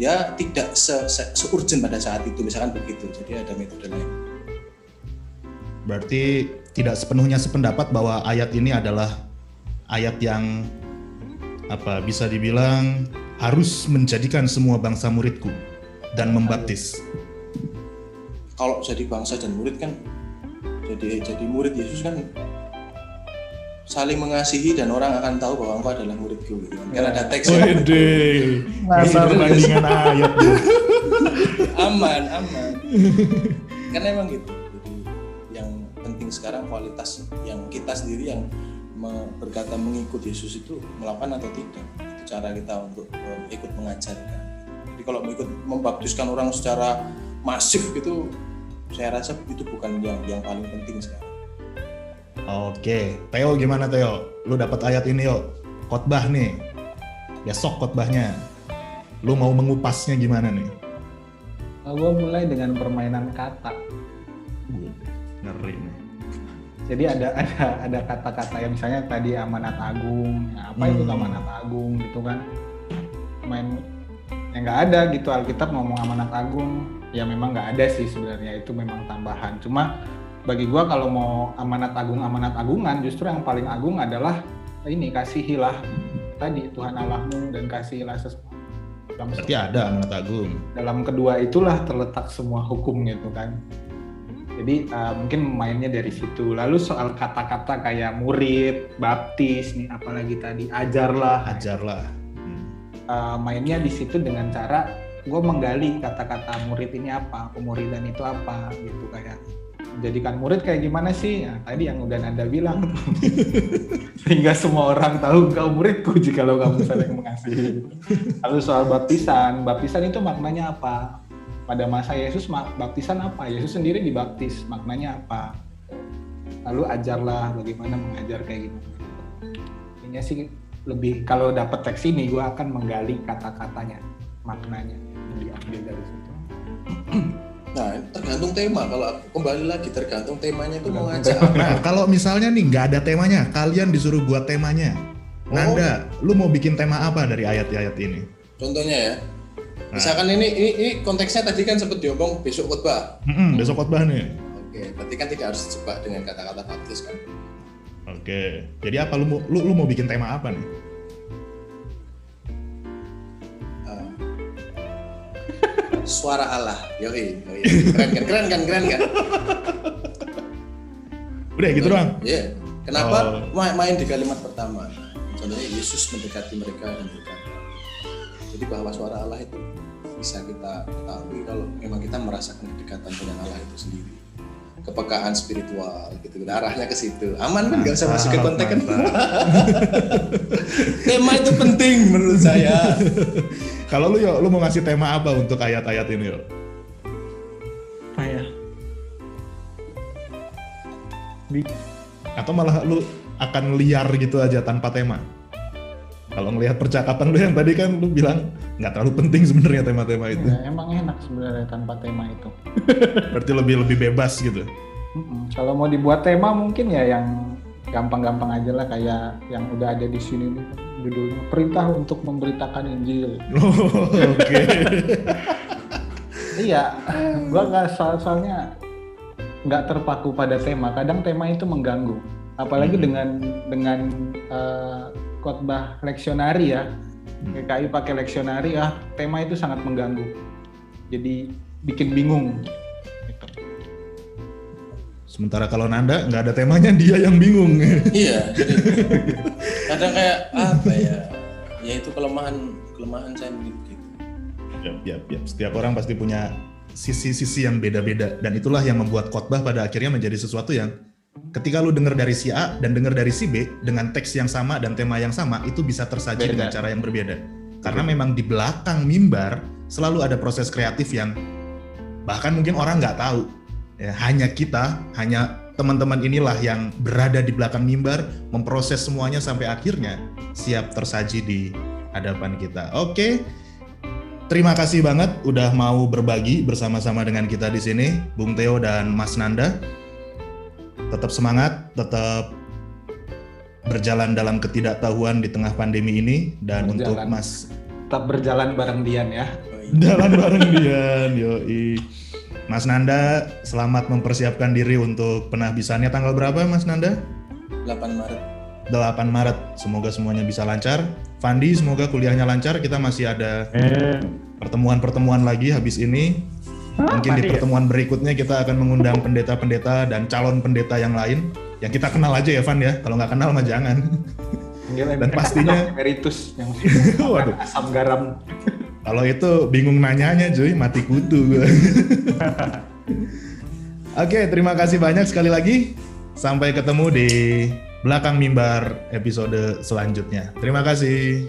Speaker 4: ya tidak se-urgent pada saat itu, misalkan begitu. Jadi ada metode lain.
Speaker 1: Berarti tidak sepenuhnya sependapat bahwa ayat ini adalah ayat yang bisa dibilang harus menjadikan semua bangsa muridku dan membaptis.
Speaker 4: Kalau jadi bangsa dan murid kan, jadi murid Yesus kan saling mengasihi dan orang akan tahu bahwa engkau adalah muridku gitu kan. Kan ada teks yang
Speaker 1: Masih perbandingan ayat tuh.
Speaker 4: aman. Karena emang gitu. Jadi yang penting sekarang kualitas yang kita sendiri yang berkata mengikut Yesus itu melakukan atau tidak. Itu cara kita untuk ikut mengajarkan. Jadi kalau ikut membaptiskan orang secara masif gitu, saya rasa itu bukan yang paling penting sekarang.
Speaker 1: Oke, Theo gimana Theo? Lu dapat ayat ini yuk, khotbah nih. Besok khotbahnya. Lu mau mengupasnya gimana nih?
Speaker 2: Gue mulai dengan permainan kata.
Speaker 1: Ngeri nih.
Speaker 2: Jadi ada kata-kata yang misalnya tadi amanat agung. Nah, apa itu amanat agung gitu kan? Main yang nggak ada gitu, Alkitab ngomong amanat agung. Ya memang nggak ada sih sebenarnya, itu memang tambahan. Cuma bagi gua kalau mau amanat agungan, justru yang paling agung adalah ini, kasihilah tadi Tuhan Allahmu dan kasihilah sesuatu.
Speaker 1: Berarti ada amanat agung.
Speaker 2: Dalam kedua itulah terletak semua hukum gitu kan. Jadi mungkin mainnya dari situ. Lalu soal kata-kata kayak murid, baptis, nih apalagi tadi ajarlah. Mainnya di situ dengan cara gue menggali kata-kata murid ini apa, pemuridan itu apa gitu, kayak jadikan murid kayak gimana sih? Nah, tadi yang udah Nanda bilang sehingga semua orang tahu kau muridku jikalau kamu saling mengasihi. Lalu soal baptisan itu maknanya apa? Pada masa Yesus baptisan apa? Yesus sendiri dibaptis, maknanya apa? Lalu ajarlah bagaimana mengajar kayak gimana. Ini sih lebih, kalau dapat teks ini gue akan menggali kata-katanya, maknanya diambil dari situ.
Speaker 4: Nah, tergantung tema. Kalau aku kembali lagi, tergantung temanya itu mau ngajak apa.
Speaker 1: Nah, kalau misalnya nih nggak ada temanya, kalian disuruh buat temanya. Nanda, lu mau bikin tema apa dari ayat-ayat ini?
Speaker 4: Contohnya ya, misalkan ini konteksnya tadi kan sempat diomong besok khotbah.
Speaker 1: Besok khotbah nih.
Speaker 4: Oke, berarti kan tidak harus dijebak dengan kata-kata baptis kan?
Speaker 1: Oke, jadi apa lu mau bikin tema apa nih?
Speaker 4: Suara Allah, yoi. Keren kan?
Speaker 1: Udah gitu doang?
Speaker 4: Iya. Kenapa main di kalimat pertama? Contohnya Yesus mendekati mereka dan berkata. Jadi bahwa suara Allah itu bisa kita ketahui kalau memang kita merasakan kedekatan dengan Allah itu sendiri. Kepekaan spiritual gitu. Arahnya ke situ. Aman kan, nggak usah masuk ke konteks kan. Tema itu penting menurut saya.
Speaker 1: Kalau lu mau ngasih tema apa untuk ayat-ayat ini, yo?
Speaker 2: Apa ya?
Speaker 1: Atau malah lu akan liar gitu aja tanpa tema? Kalau ngelihat percakapan lu yang tadi kan lu bilang nggak terlalu penting sebenarnya tema-tema itu.
Speaker 2: Ya, emang enak sebenarnya tanpa tema itu.
Speaker 1: Berarti lebih bebas gitu.
Speaker 2: Kalau mau dibuat tema mungkin ya yang gampang-gampang aja lah, kayak yang udah ada di sini nih, judulnya perintah untuk memberitakan Injil.
Speaker 1: Oke.
Speaker 2: Iya, gua nggak soalnya nggak terpaku pada tema. Kadang tema itu mengganggu, apalagi dengan khotbah leksionari ya. GKI pakai leksionari, tema itu sangat mengganggu. Jadi bikin bingung. Gitu.
Speaker 1: Sementara kalau Nanda nggak ada temanya, dia yang bingung.
Speaker 4: Iya, jadi kadang kayak apa ya? Ya itu kelemahan saya begitu.
Speaker 1: Yap. Setiap orang pasti punya sisi-sisi yang beda-beda, dan itulah yang membuat khotbah pada akhirnya menjadi sesuatu yang ketika lu dengar dari si A dan dengar dari si B dengan teks yang sama dan tema yang sama, itu bisa tersaji dengan cara yang berbeda. Karena memang di belakang mimbar selalu ada proses kreatif yang bahkan mungkin orang nggak tahu. Ya, hanya teman-teman inilah yang berada di belakang mimbar memproses semuanya sampai akhirnya siap tersaji di hadapan kita. Oke. Terima kasih banget udah mau berbagi bersama-sama dengan kita di sini, Bung Theo dan Mas Nanda. Tetap semangat, tetap berjalan dalam ketidaktahuan di tengah pandemi ini, dan untuk Mas
Speaker 2: tetap berjalan bareng Dian ya.
Speaker 1: Jalan bareng Dian, yoi. Mas Nanda, selamat mempersiapkan diri untuk penahbisannya tanggal berapa, Mas Nanda?
Speaker 4: 8 Maret.
Speaker 1: 8 Maret, semoga semuanya bisa lancar. Fandi, semoga kuliahnya lancar. Kita masih ada pertemuan-pertemuan lagi habis ini. Mungkin di pertemuan berikutnya kita akan mengundang pendeta-pendeta dan calon pendeta yang lain yang kita kenal aja ya, Van ya. Kalau nggak kenal mah jangan. Dan pastinya
Speaker 2: emeritus yang
Speaker 1: waduh,
Speaker 2: asam garam.
Speaker 1: Kalau itu bingung nanyanya, cuy, mati kutu gue. Oke, terima kasih banyak sekali lagi. Sampai ketemu di belakang mimbar episode selanjutnya. Terima kasih.